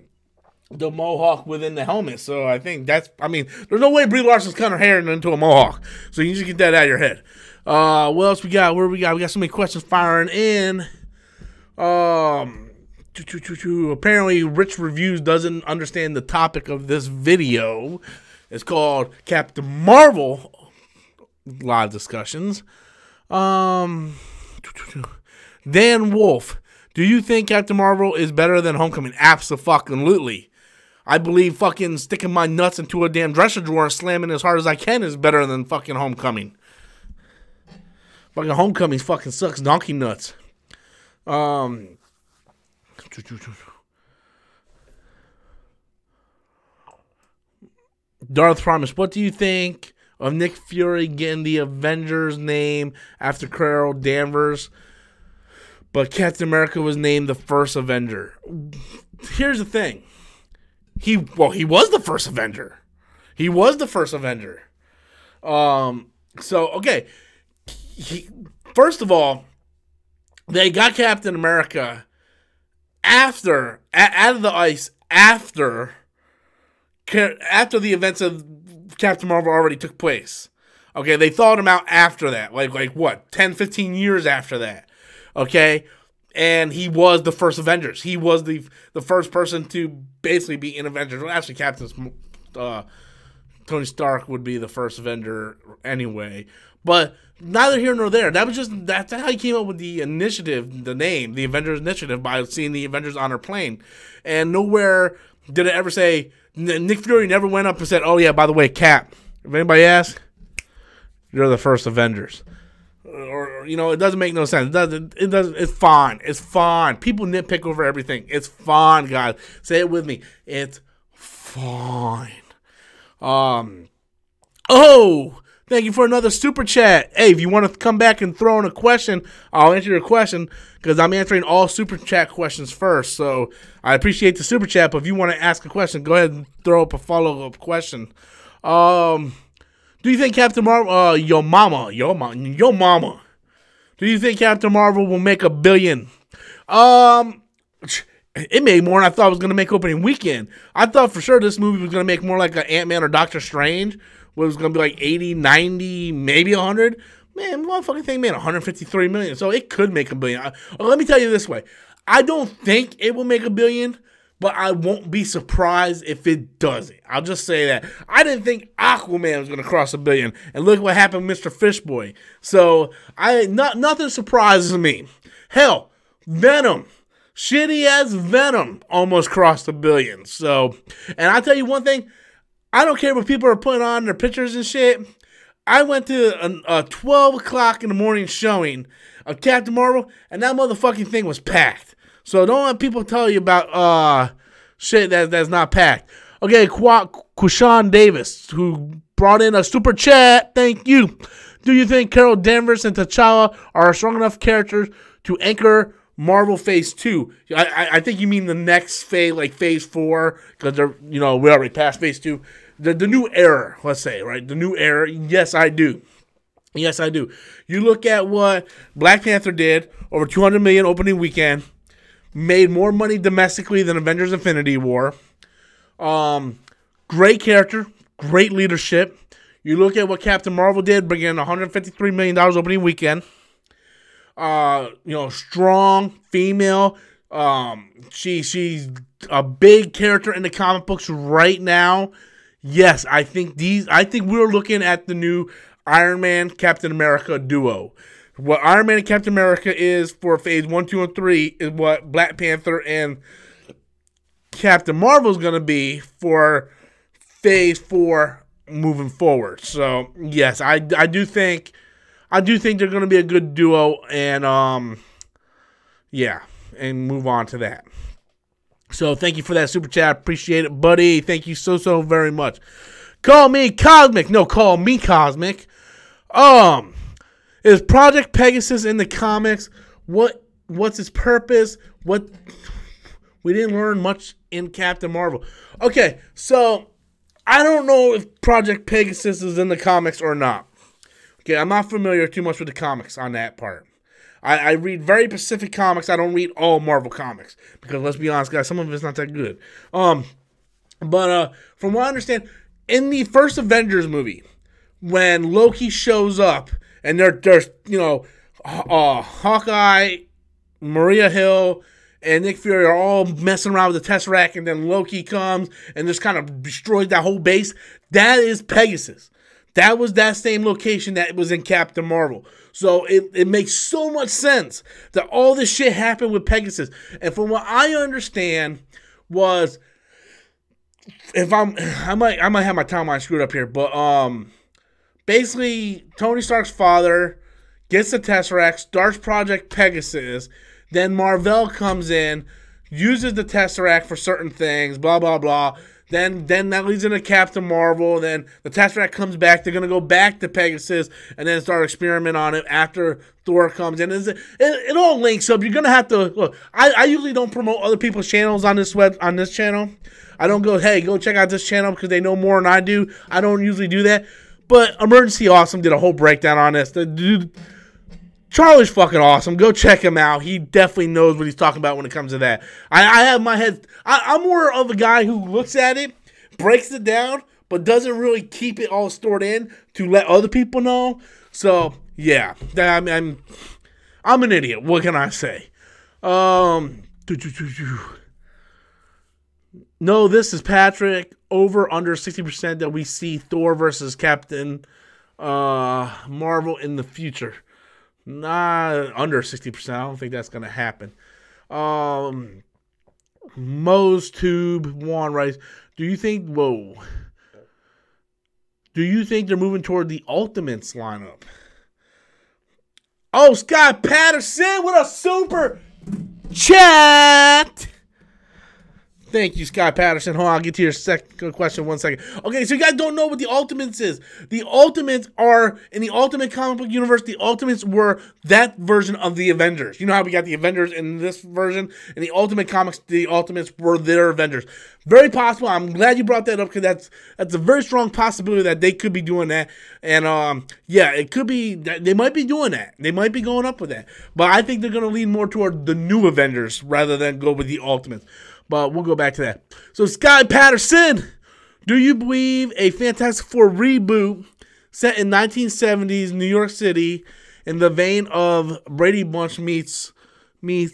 mohawk within the helmet. So I think that's, I mean, there's no way Brie Larson's cut her hair into a mohawk. So you need to get that out of your head. What else we got? Where we got? We got so many questions firing in. Apparently, Rich Reviews doesn't understand the topic of this video. It's called Captain Marvel. Live discussions. Dan Wolf. Do you think Captain Marvel is better than Homecoming? Abso-fucking-lutely. I believe fucking sticking my nuts into a damn dresser drawer and slamming as hard as I can is better than fucking Homecoming. Fucking Homecoming fucking sucks donkey nuts. Darth Promise, what do you think of Nick Fury getting the Avengers name after Carol Danvers, but Captain America was named the first Avenger? Here's the thing. He was the first Avenger. He was the first Avenger. So, okay. First of all, they got Captain America out of the ice after the events of Captain Marvel already took place. Okay, they thawed him out after that. Like what, 10, 15 years after that. Okay? And he was the first Avengers. He was the first person to basically be in Avengers. Well, actually, Tony Stark would be the first Avenger anyway. But neither here nor there. That's how he came up with the initiative, the name, the Avengers Initiative, by seeing the Avengers on her plane. And nowhere did it ever say, Nick Fury never went up and said, oh yeah, by the way, Cap, if anybody asks, you're the first Avengers. or you know, it doesn't make no sense. It doesn't. It's fine. It's fine. People nitpick over everything. It's fine, guys. Say it with me. It's fine. Oh, thank you for another super chat. Hey, if you want to come back and throw in a question, I'll answer your question because I'm answering all super chat questions first. So I appreciate the super chat, but if you want to ask a question, go ahead and throw up a follow-up question. Do you think Captain Marvel, your mama, do you think Captain Marvel will make $1 billion? It made more than I thought it was going to make opening weekend. I thought for sure this movie was going to make more like an Ant-Man or Doctor Strange, where it was going to be like 80, 90, maybe 100. Man, motherfucking thing made 153 million, so it could make $1 billion. Let me tell you this way. I don't think it will make $1 billion, but I won't be surprised if it doesn't. I'll just say that. I didn't think Aquaman was going to cross $1 billion, and look what happened with Mr. Fishboy. So, nothing surprises me. Hell, Venom. Shitty-ass Venom almost crossed $1 billion. So, and I'll tell you one thing. I don't care what people are putting on their pictures and shit. I went to a 12 o'clock in the morning showing of Captain Marvel, and that motherfucking thing was packed. So don't let people tell you about shit that's not packed. Okay, Quashan Davis, who brought in a super chat. Thank you. Do you think Carol Danvers and T'Challa are strong enough characters to anchor Marvel Phase 2? I think you mean the next phase, like Phase 4, because they're, you know, we already passed Phase 2. The new era, let's say, right? The new era. Yes, I do. Yes, I do. You look at what Black Panther did, over $200 million opening weekend, made more money domestically than Avengers Infinity War. Great character, great leadership. You look at what Captain Marvel did, bringing in $153 million opening weekend. You know, strong female. She's a big character in the comic books right now. Yes, I think we're looking at the new Iron Man Captain America duo. What Iron Man and Captain America is for Phase 1, 2, and 3 is what Black Panther and Captain Marvel is going to be for Phase 4 moving forward. So yes, I do think they're going to be a good duo, and yeah, and move on to that. So thank you for that super chat. Appreciate it, buddy. Thank you so very much. Call me Cosmic. No, call me Cosmic. Is Project Pegasus in the comics? What's its purpose? We didn't learn much in Captain Marvel. Okay, so I don't know if Project Pegasus is in the comics or not. Okay, I'm not familiar too much with the comics on that part. I read very specific comics. I don't read all Marvel comics because, let's be honest, guys, some of it's not that good. But from what I understand, in the first Avengers movie, when Loki shows up and there's you know, Hawkeye, Maria Hill, and Nick Fury are all messing around with the Tesseract, and then Loki comes and just kind of destroys that whole base. That is Pegasus. That was that same location that was in Captain Marvel. So it makes so much sense that all this shit happened with Pegasus. And from what I understand was, if I might have my timeline screwed up here, but basically Tony Stark's father gets the Tesseract, starts Project Pegasus, then Marvel comes in, uses the Tesseract for certain things, blah blah blah. Then that leads into Captain Marvel. Then the Tesseract comes back. They're going to go back to Pegasus and then start experimenting on it after Thor comes in. It all links up. You're going to have to look. I usually don't promote other people's channels on this channel. I don't go, hey, go check out this channel because they know more than I do. I don't usually do that. But Emergency Awesome did a whole breakdown on this. The dude, Charlie's fucking awesome. Go check him out. He definitely knows what he's talking about when it comes to that. I have my head. I'm more of a guy who looks at it, breaks it down, but doesn't really keep it all stored in to let other people know. So yeah, I'm an idiot. What can I say? No, this is Patrick. Over under 60% that we see Thor versus Captain Marvel in the future. Nah, under 60%. I don't think that's going to happen. Moe's Tube 1 writes, do you think they're moving toward the Ultimates lineup? Oh, Scott Patterson with a super chat. Thank you, Scott Patterson. Hold on, I'll get to your second question 1 second. Okay, so you guys don't know what the Ultimates is. The Ultimates are, in the Ultimate comic book universe, the Ultimates were that version of the Avengers. You know how we got the Avengers in this version? In the Ultimate comics, the Ultimates were their Avengers. Very possible. I'm glad you brought that up because that's a very strong possibility that they could be doing that. And, yeah, it could be, they might be doing that. They might be going up with that. But I think they're going to lean more toward the new Avengers rather than go with the Ultimates. But we'll go back to that. So, Scott Patterson, do you believe a Fantastic Four reboot set in 1970s New York City in the vein of Brady Bunch meets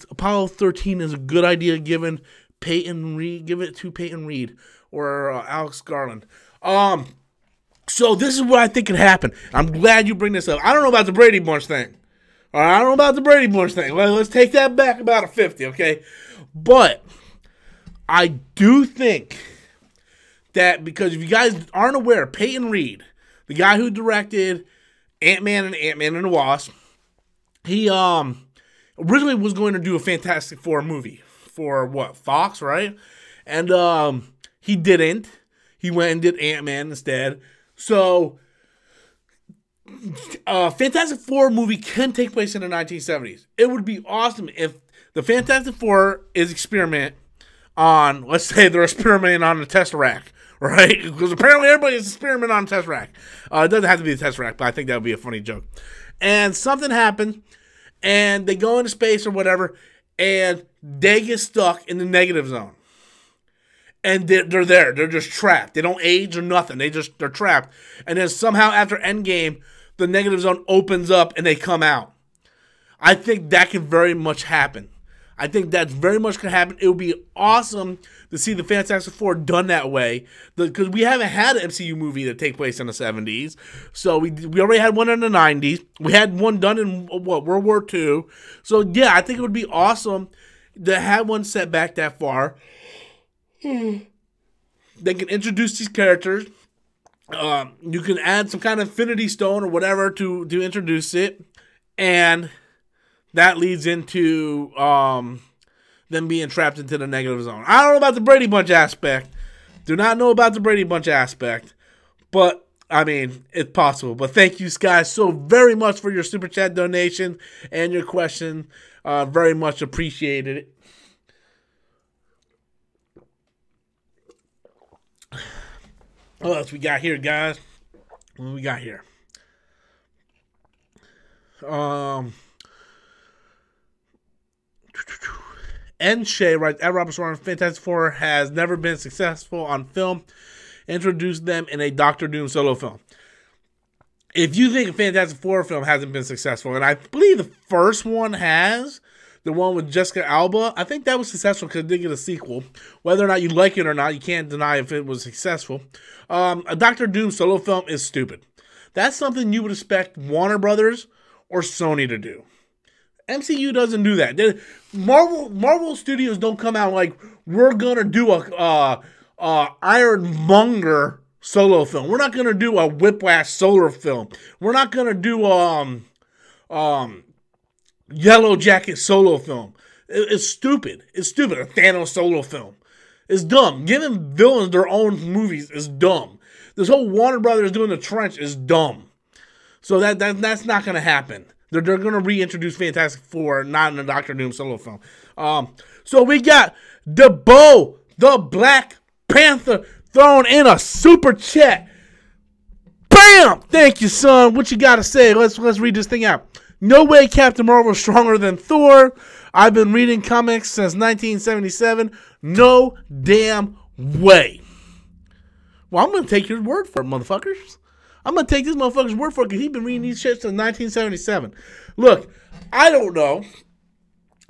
Apollo 13 is a good idea given Peyton Reed? Give it to Peyton Reed or Alex Garland. So this is what I think could happen. I'm glad you bring this up. I don't know about the Brady Bunch thing. All right, I don't know about the Brady Bunch thing. Let's take that back about a 50, okay? But I do think that because if you guys aren't aware, Peyton Reed, the guy who directed Ant-Man and the Wasp, he originally was going to do a Fantastic Four movie for what, Fox, right? And he didn't. He went and did Ant-Man instead. So Fantastic Four movie can take place in the 1970s. It would be awesome if the Fantastic Four is experiment on, let's say they're experimenting on the Tesseract, right? Because apparently everybody is experimenting on the Tesseract. It doesn't have to be the Tesseract, but I think that would be a funny joke. And something happened, and they go into space or whatever, and they get stuck in the negative zone. And they're there. They're just trapped. They don't age or nothing. They're trapped. And then somehow after Endgame, the negative zone opens up and they come out. I think that can very much happen. I think that's very much going to happen. It would be awesome to see the Fantastic Four done that way. Because we haven't had an MCU movie that take place in the 70s. So we already had one in the 90s. We had one done in, World War II. So, yeah, I think it would be awesome to have one set back that far. They can introduce these characters. You can add some kind of Infinity Stone or whatever to introduce it. And that leads into them being trapped into the negative zone. I don't know about the Brady Bunch aspect. Do not know about the Brady Bunch aspect. But, I mean, it's possible. But thank you guys so very much for your Super Chat donation and your question. Very much appreciated it. What else we got here, guys? What do we got here? N. Shea writes, at Robert Swarm, Fantastic Four has never been successful on film. Introduce them in a Doctor Doom solo film. If you think a Fantastic Four film hasn't been successful, and I believe the first one has, the one with Jessica Alba, I think that was successful because it did get a sequel. Whether or not you like it or not, you can't deny if it was successful. A Doctor Doom solo film is stupid. That's something you would expect Warner Brothers or Sony to do. MCU doesn't do that. Marvel Studios don't come out like, we're going to do a Ironmonger solo film. We're not going to do a Whiplash solo film. We're not going to do Yellow Jacket solo film. It's stupid. It's stupid. A Thanos solo film. It's dumb. Giving villains their own movies is dumb. This whole Warner Brothers doing the Trench is dumb. So that's not going to happen. They're going to reintroduce Fantastic Four, not in a Doctor Doom solo film. So we got DeBo, the Black Panther, throwing in a super chat. Bam! Thank you, son. What you got to say? Let's read this thing out. No way Captain Marvel is stronger than Thor. I've been reading comics since 1977. No damn way. Well, I'm going to take your word for it, motherfuckers. I'm going to take this motherfucker's word for it because he's been reading these shit since 1977. Look, I don't know.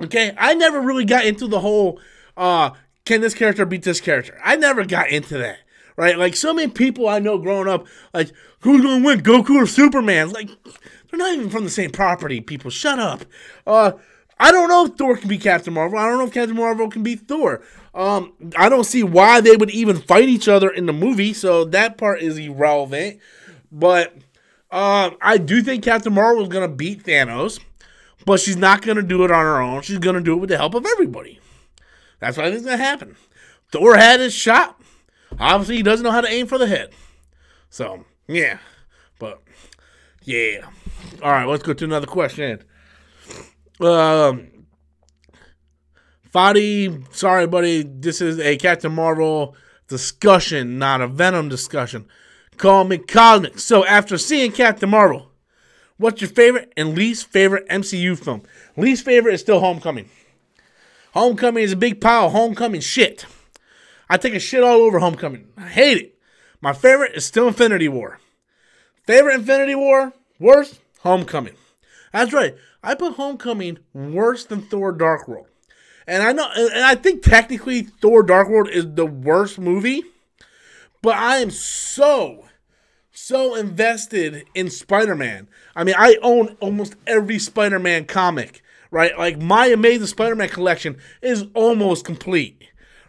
Okay? I never really got into the whole, can this character beat this character? I never got into that. Right? Like, so many people I know growing up, like, who's going to win, Goku or Superman? Like, they're not even from the same property, people. Shut up. I don't know if Thor can beat Captain Marvel. I don't know if Captain Marvel can beat Thor. I don't see why they would even fight each other in the movie, so that part is irrelevant. But I do think Captain Marvel is going to beat Thanos. But she's not going to do it on her own. She's going to do it with the help of everybody. That's what I think is going to happen. Thor had his shot. Obviously, he doesn't know how to aim for the head. So, yeah. But, yeah. All right, let's go to another question. Fadi, sorry, buddy. This is a Captain Marvel discussion, not a Venom discussion. Call me Cosmic. So, after seeing Captain Marvel, what's your favorite and least favorite MCU film? Least favorite is still Homecoming. Homecoming is a big pile of Homecoming shit. I take a shit all over Homecoming. I hate it. My favorite is still Infinity War. Favorite Infinity War? Worst? Homecoming. That's right. I put Homecoming worse than Thor Dark World. And I know, and I think technically Thor Dark World is the worst movie. But I am so invested in Spider-Man. I mean, I own almost every Spider-Man comic, right? Like, my Amazing Spider-Man collection is almost complete,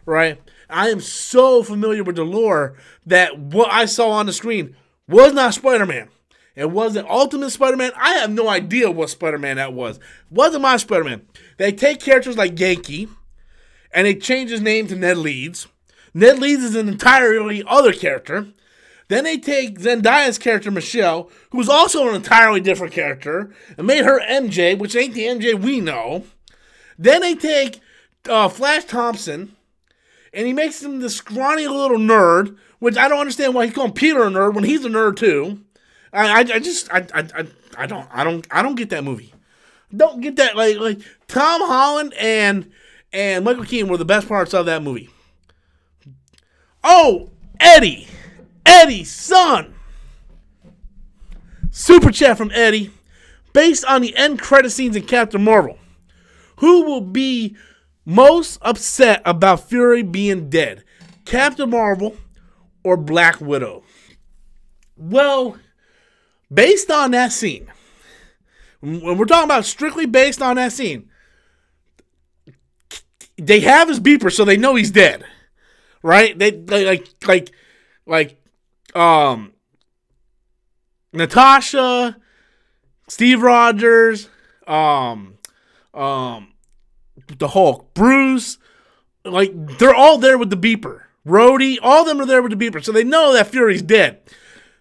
right? I am so familiar with the lore that what I saw on the screen was not Spider-Man. It wasn't Ultimate Spider-Man. I have no idea what Spider-Man that was. It wasn't my Spider-Man. They take characters like Yankee, and they change his name to Ned Leeds. Ned Leeds is an entirely other character. Then they take Zendaya's character, Michelle, who's also an entirely different character, and made her MJ, which ain't the MJ we know. Then they take Flash Thompson, and he makes him this scrawny little nerd, which I don't understand why he's calling Peter a nerd when he's a nerd too. I don't get that movie. Don't get that. Like Tom Holland and Michael Keaton were the best parts of that movie. Oh, Eddie's son. Super chat from Eddie. Based on the end credit scenes in Captain Marvel, who will be most upset about Fury being dead? Captain Marvel or Black Widow? Well, based on that scene, when we're talking about strictly based on that scene, they have his beeper, so they know he's dead, right? They like Natasha, Steve Rogers, the Hulk, Bruce, like they're all there with the beeper. Rhodey, all of them are there with the beeper, so they know that Fury's dead.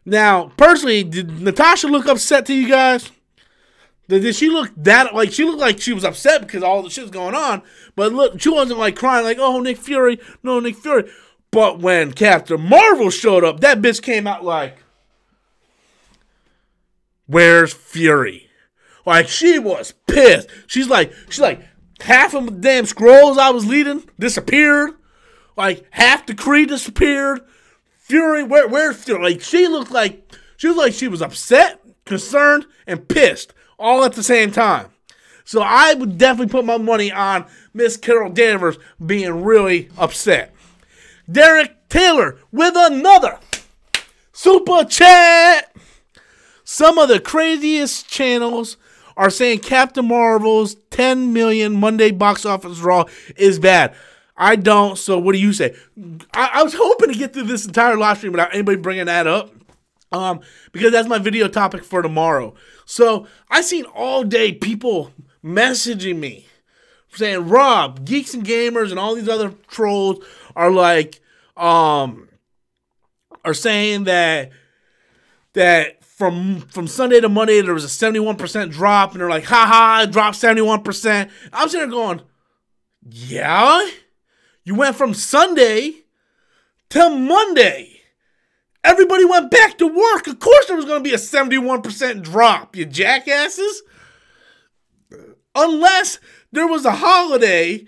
Now, personally, did Natasha look upset to you guys? Did she look that, like, she looked like she was upset because all the shit's going on, but look, she wasn't like crying like, oh, Nick Fury, no, Nick Fury. But when Captain Marvel showed up, that bitch came out like, where's Fury? Like, she was pissed. She's like, half of the damn scrolls I was leading disappeared. Like, half the Kree disappeared. Fury, where's Fury? Like, she was like she was upset, concerned, and pissed all at the same time. So I would definitely put my money on Miss Carol Danvers being really upset. Derek Taylor with another super chat. Some of the craziest channels are saying Captain Marvel's 10 million Monday box office draw is bad. I don't, so what do you say? I was hoping to get through this entire live stream without anybody bringing that up, because that's my video topic for tomorrow. So I seen all day people messaging me saying, Rob, Geeks and Gamers and all these other trolls are like, are saying that from Sunday to Monday there was a 71% drop, and they're like, haha, it dropped 71%. I'm sitting there going, yeah? You went from Sunday till Monday. Everybody went back to work. Of course there was going to be a 71% drop, you jackasses. Unless there was a holiday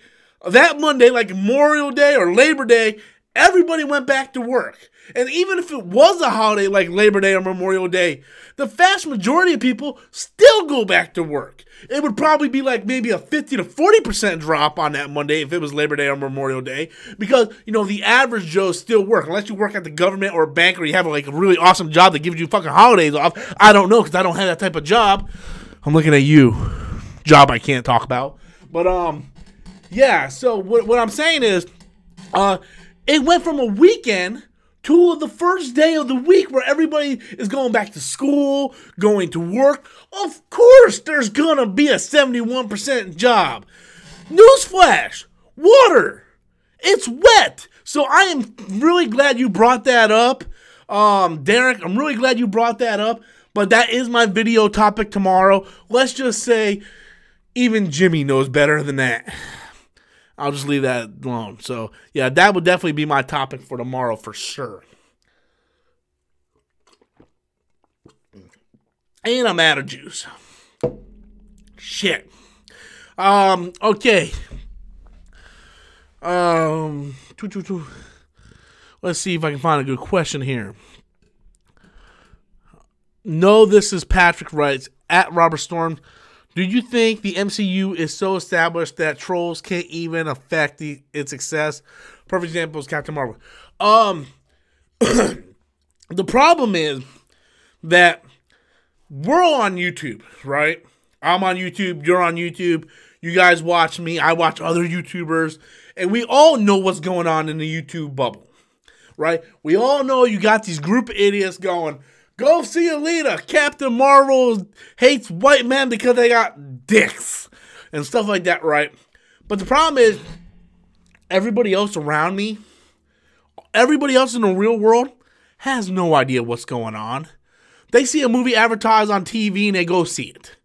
that Monday, like Memorial Day or Labor Day, everybody went back to work. And even if it was a holiday like Labor Day or Memorial Day, the vast majority of people still go back to work. It would probably be like maybe a 50 to 40% drop on that Monday if it was Labor Day or Memorial Day, because, you know, the average Joes still work. Unless you work at the government or a bank or you have like a really awesome job that gives you fucking holidays off. I don't know, because I don't have that type of job. I'm looking at you. Job I can't talk about. But, yeah, so what I'm saying is, it went from a weekend to the first day of the week where everybody is going back to school, going to work. Of course there's gonna be a 71% job. Newsflash, water, it's wet. So I am really glad you brought that up. Derek, I'm really glad you brought that up. But that is my video topic tomorrow. Let's just say even Jimmy knows better than that. I'll just leave that alone. So, yeah, that would definitely be my topic for tomorrow for sure. And I'm out of juice. Shit. Okay. Let's see if I can find a good question here. No, this is Patrick writes, at Robert Storm, do you think the MCU is so established that trolls can't even affect its success? Perfect example is Captain Marvel. The problem is that we're all on YouTube, right? I'm on YouTube, you're on YouTube, you guys watch me, I watch other YouTubers, and we all know what's going on in the YouTube bubble, right? We all know you got these group of idiots going, go see Alita. Captain Marvel hates white men because they got dicks and stuff like that, right? But the problem is, everybody else around me, everybody else in the real world has no idea what's going on. They see a movie advertised on TV and they go see it.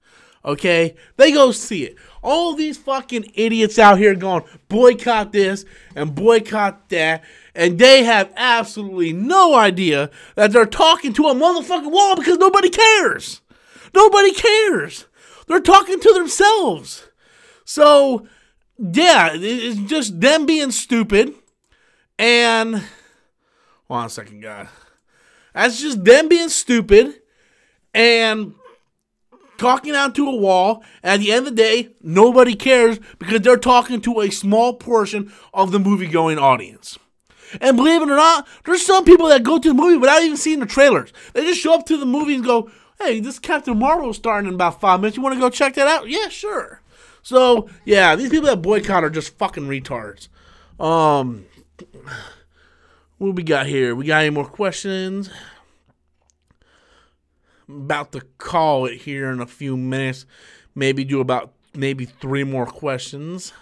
Okay? They go see it. All these fucking idiots out here going, boycott this and boycott that. And they have absolutely no idea that they're talking to a motherfucking wall because nobody cares. Nobody cares. They're talking to themselves. So, yeah, it's just them being stupid. And, hold on a second, God. That's just them being stupid and talking out to a wall. And at the end of the day, nobody cares because they're talking to a small portion of the movie-going audience. And believe it or not, there's some people that go to the movie without even seeing the trailers. They just show up to the movie and go, hey, this Captain Marvel is starting in about 5 minutes. You want to go check that out? Yeah, sure. So, yeah, these people that boycott are just fucking retards. What we got here? We got any more questions? I'm about to call it here in a few minutes. Maybe do about 3 more questions.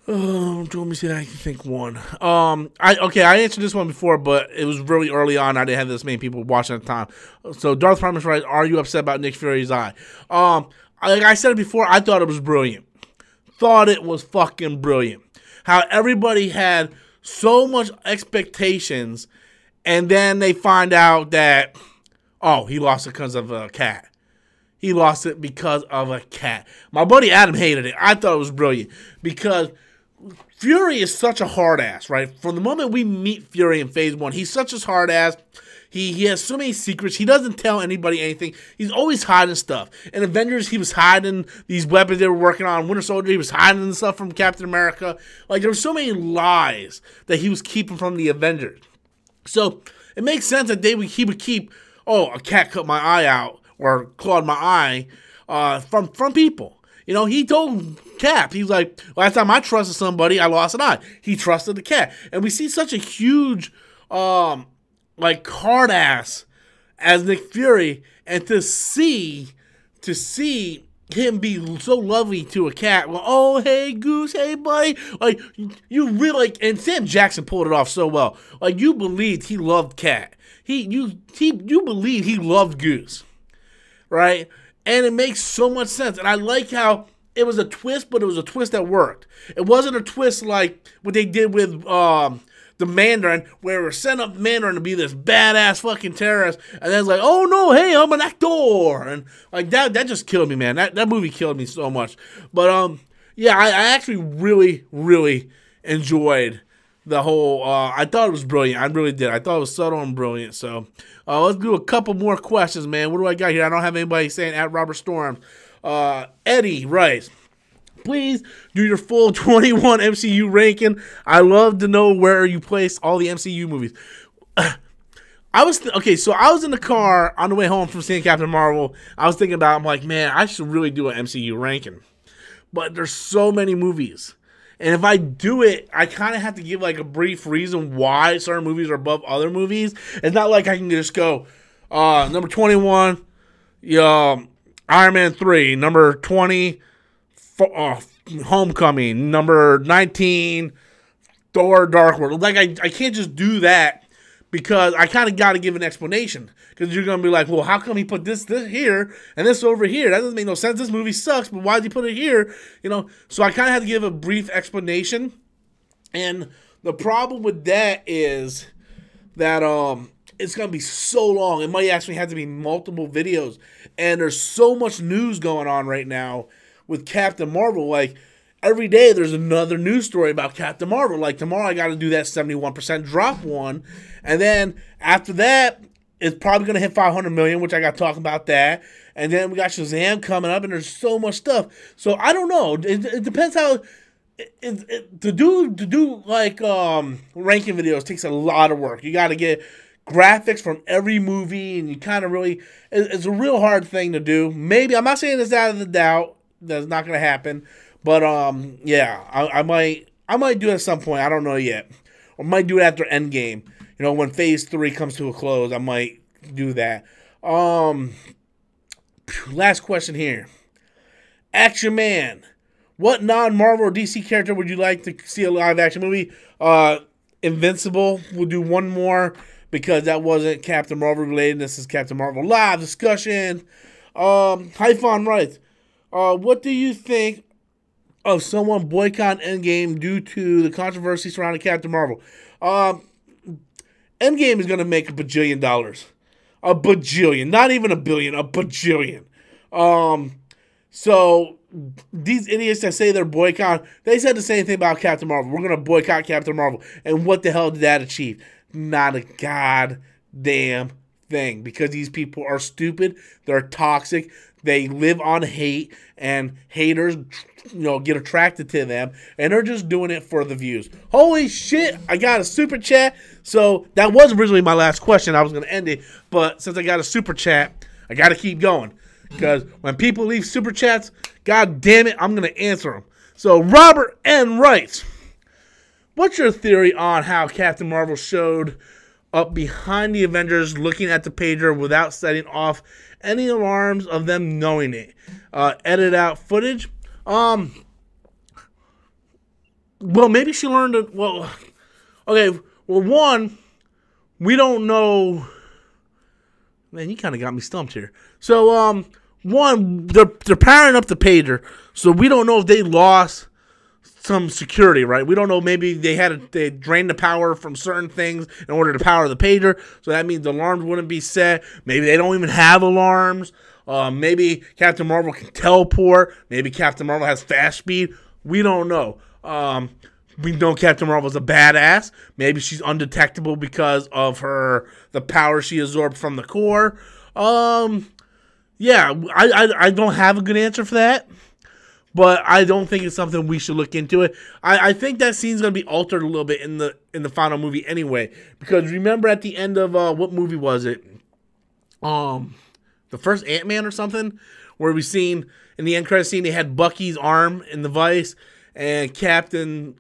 Let me see if I can think one. I answered this one before, but it was really early on. I didn't have this many people watching at the time. So Darth Primus writes, are you upset about Nick Fury's eye? Like I said before, I thought it was brilliant. Thought it was fucking brilliant. How everybody had so much expectations, and then they find out that, oh, he lost it because of a cat. He lost it because of a cat. My buddy Adam hated it. I thought it was brilliant because Fury is such a hard ass, right? From the moment we meet Fury in Phase 1, he's such a hard ass. He has so many secrets. He doesn't tell anybody anything. He's always hiding stuff. In Avengers, he was hiding these weapons they were working on. Winter Soldier, he was hiding stuff from Captain America. Like, there were so many lies that he was keeping from the Avengers. So, it makes sense that he would keep, oh, a cat cut my eye out or clawed my eye from people. You know, he told Cap, he's like, last time I trusted somebody, I lost an eye. He trusted the cat. And we see such a huge, like, hard ass as Nick Fury, and to see him be so lovely to a cat. Well, oh, hey, Goose, hey, buddy. Like, you really, like, and Sam Jackson pulled it off so well. Like, you believed he loved Cat. You believed he loved Goose. Right? And it makes so much sense. And I like how it was a twist, but it was a twist that worked. It wasn't a twist like what they did with the Mandarin, where we're setting up Mandarin to be this badass fucking terrorist, and then it's like, oh no, hey, I'm an actor, and like that just killed me, man. That movie killed me so much. But yeah, I actually really enjoyed the whole. I thought it was brilliant. I really did. I thought it was subtle and brilliant. So let's do a couple more questions, man. What do I got here? I don't have anybody saying at Robert Storm. Eddie writes, please do your full 21 MCU ranking. I love to know where you place all the MCU movies. I was in the car on the way home from seeing Captain Marvel. I was thinking about, I'm like, man, I should really do an MCU ranking. But there's so many movies. And if I do it, I kind of have to give like a brief reason why certain movies are above other movies. It's not like I can just go, number 21, Iron Man 3, number 20, Homecoming, number 19, Thor, Dark World. Like, I can't just do that because I kind of got to give an explanation. Because you're going to be like, well, how come he put this here and this over here? That doesn't make no sense. This movie sucks, but why did he put it here? So I kind of had to give a brief explanation. And the problem with that is that it's going to be so long. It might actually have to be multiple videos. And there's so much news going on right now with Captain Marvel. Like, every day there's another news story about Captain Marvel. Like, tomorrow I got to do that 71% drop one. And then after that, it's probably going to hit 500 million, which I got to talk about that. And then we got Shazam coming up, and there's so much stuff. So I don't know. It depends how... To do like ranking videos takes a lot of work. You got to get graphics from every movie, and you kind of really... It's a real hard thing to do. Maybe, I'm not saying it's out of the doubt. That's not going to happen. But, yeah, I might do it at some point. I don't know yet. Or might do it after Endgame. When Phase 3 comes to a close, I might do that. Last question here. Action Man. What non-Marvel or DC character would you like to see a live-action movie? Invincible. We'll do one more because that wasn't Captain Marvel related. This is Captain Marvel live discussion. Hyphon writes, what do you think of someone boycotting Endgame due to the controversy surrounding Captain Marvel? Endgame is going to make $1 bajillion. A bajillion. Not even a billion. A bajillion. So these idiots that say they're boycotting, they said the same thing about Captain Marvel. We're going to boycott Captain Marvel. And what the hell did that achieve? Not a goddamn thing. Because these people are stupid. They're toxic. They live on hate. And haters, get attracted to them. And they're just doing it for the views. Holy shit. I got a super chat. So that was originally my last question. I was going to end it. But since I got a super chat, I got to keep going. Because when people leave super chats, god damn it, I'm going to answer them. So Robert N. writes, what's your theory on how Captain Marvel showed up behind the Avengers looking at the pager without setting off any alarms of them knowing it? Edit out footage? Well, maybe she learned it. Well, okay. Well, one, we don't know. Man, you kind of got me stumped here. So, one, they're powering up the pager, so we don't know if they lost some security, right? We don't know. Maybe they drained the power from certain things in order to power the pager, so that means the alarms wouldn't be set. Maybe they don't even have alarms. Maybe Captain Marvel can teleport. Maybe Captain Marvel has fast speed. We don't know. We know Captain Marvel's a badass. Maybe she's undetectable because of the power she absorbed from the core. Yeah, I don't have a good answer for that. But I don't think it's something we should look into it. I think that scene's gonna be altered a little bit in the final movie anyway. Because remember at the end of what movie was it? The first Ant-Man or something? Where we seen in the end credit scene they had Bucky's arm in the vice. And Cap and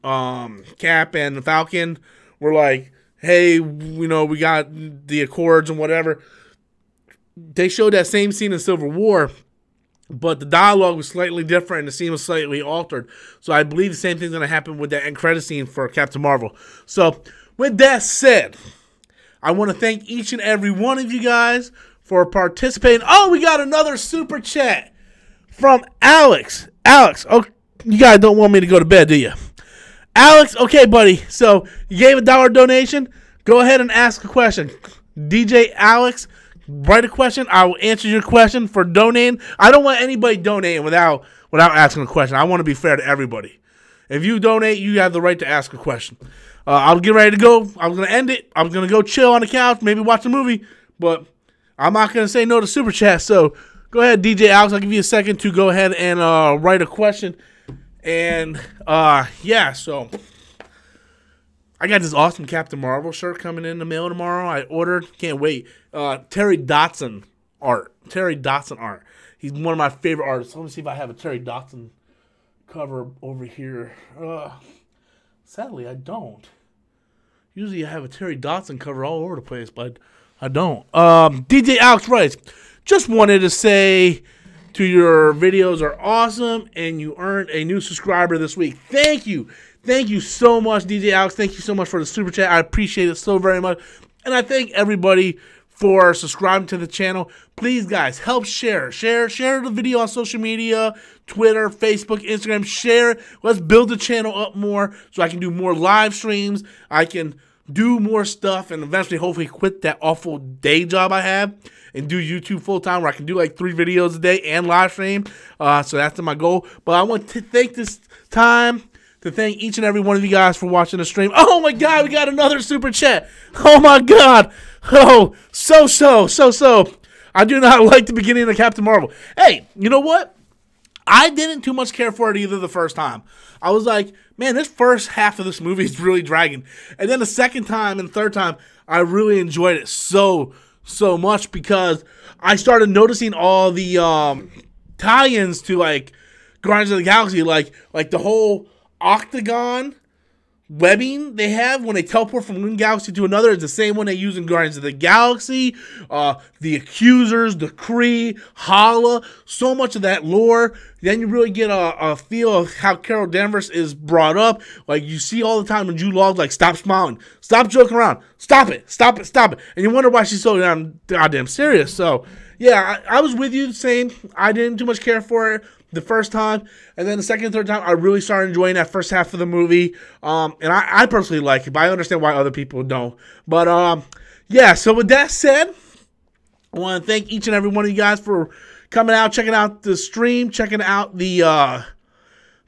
Falcon were like, hey, we got the Accords and whatever. They showed that same scene in Civil War, but the dialogue was slightly different and the scene was slightly altered. So I believe the same thing's going to happen with that end credit scene for Captain Marvel. So with that said, I want to thank each and every one of you guys for participating. Oh, we got another super chat from Alex. Alex, okay. You guys don't want me to go to bed, do you? Alex, okay, buddy. So you gave a $1 donation. Go ahead and ask a question. DJ Alex, write a question. I will answer your question for donating. I don't want anybody donating without asking a question. I want to be fair to everybody. If you donate, you have the right to ask a question. I'll get ready to go. I was going to end it. I was going to go chill on the couch, maybe watch a movie. But I'm not going to say no to Super Chat. So go ahead, DJ Alex. I'll give you a second to go ahead and write a question. And, yeah, so I got this awesome Captain Marvel shirt coming in the mail tomorrow. I ordered, can't wait. Terry Dotson art. Terry Dotson art. He's one of my favorite artists. Let me see if I have a Terry Dotson cover over here. Sadly, I don't. Usually I have a Terry Dodson cover all over the place, but I don't. DJ Alex writes, just wanted to say your videos are awesome and you earned a new subscriber this week. Thank you. Thank you so much, DJ Alex. Thank you so much for the super chat. I appreciate it so very much. And I thank everybody for subscribing to the channel. Please, guys, help share. Share the video on social media, Twitter, Facebook, Instagram. Share. Let's build the channel up more so I can do more live streams. I can do more stuff and eventually hopefully quit that awful day job I have and do YouTube full time where I can do like 3 videos a day and live stream. So that's my goal. But I want to take this time to thank each and every one of you guys for watching the stream. Oh my God, we got another super chat. Oh my God. Oh, so. I do not like the beginning of Captain Marvel. Hey, you know what? I didn't too much care for it either the first time. I was like, man, this first half of this movie is really dragging. And then the second time and third time, I really enjoyed it so much because I started noticing all the tie-ins to like Guardians of the Galaxy, like the whole octagon webbing they have when they teleport from one galaxy to another is the same one they use in Guardians of the Galaxy. The Accusers, the Kree, Hala, so much of that lore. Then you really get a feel of how Carol Danvers is brought up. Like you see all the time when Jude Law's like, stop smiling, stop joking around, stop it. And you wonder why she's so goddamn serious. So yeah, I was with you saying I didn't too much care for it the first time, and then the second and third time, I really started enjoying that first half of the movie. And I personally like it, but I understand why other people don't. But yeah, so with that said, I want to thank each and every one of you guys for coming out, checking out the stream, checking out the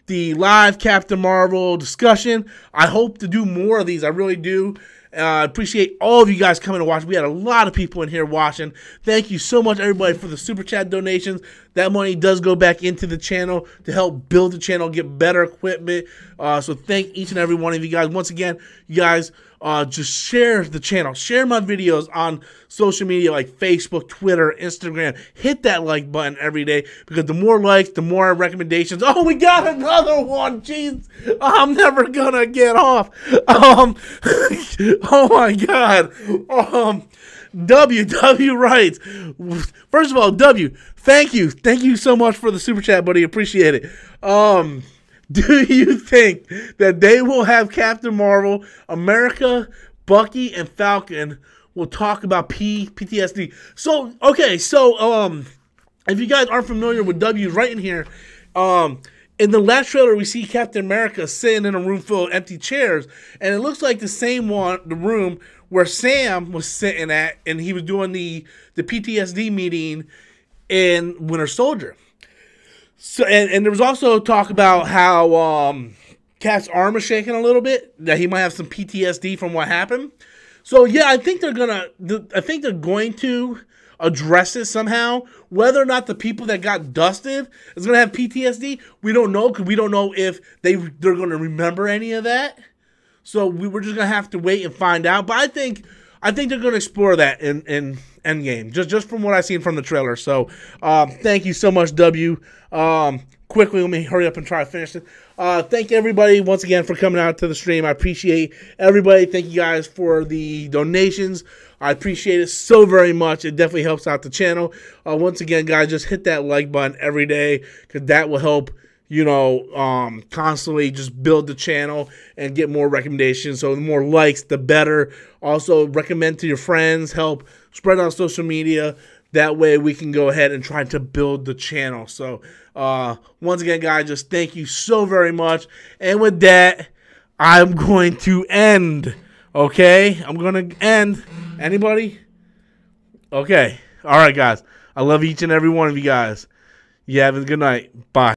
live Captain Marvel discussion. I hope to do more of these. I really do. I appreciate all of you guys coming to watch. We had a lot of people in here watching. Thank you so much, everybody, for the super chat donations. That money does go back into the channel to help build the channel, get better equipment. So thank each and every one of you guys. Once again, you guys just share the channel. Share my videos on social media like Facebook, Twitter, Instagram. Hit that like button every day because the more likes, the more recommendations. Oh, we got another one. Jeez, I'm never going to get off. Oh, my God. W writes, first of all, W, thank you. Thank you so much for the super chat, buddy. Appreciate it. Do you think that they will have Captain Marvel, America, Bucky, and Falcon will talk about PTSD? So, okay, so if you guys aren't familiar with W right in here, in the last trailer, we see Captain America sitting in a room full of empty chairs, and it looks like the same one, the room where Sam was sitting at, and he was doing the PTSD meeting in Winter Soldier. So, and there was also talk about how Cap's arm is shaking a little bit, that he might have some PTSD from what happened. So yeah, I think they're going to address it somehow. Whether or not the people that got dusted is going to have PTSD, we don't know, because we don't know if they're going to remember any of that. So we're just going to have to wait and find out. But I think they're going to explore that in Endgame, just from what I've seen from the trailer. So thank you so much, W. Quickly, let me hurry up and try to finish it. Thank everybody once again for coming out to the stream. I appreciate everybody. Thank you guys for the donations. I appreciate it so very much. It definitely helps out the channel. Once again, guys, just hit that like button every day because that will help, you know, constantly just build the channel and get more recommendations. So the more likes, the better. Also, recommend to your friends. Help spread on social media. That way we can go ahead and try to build the channel. So once again, guys, just thank you so very much. And with that, I'm going to end. Okay? I'm going to end. Anybody? Okay. All right, guys. I love each and every one of you guys. You have a good night. Bye.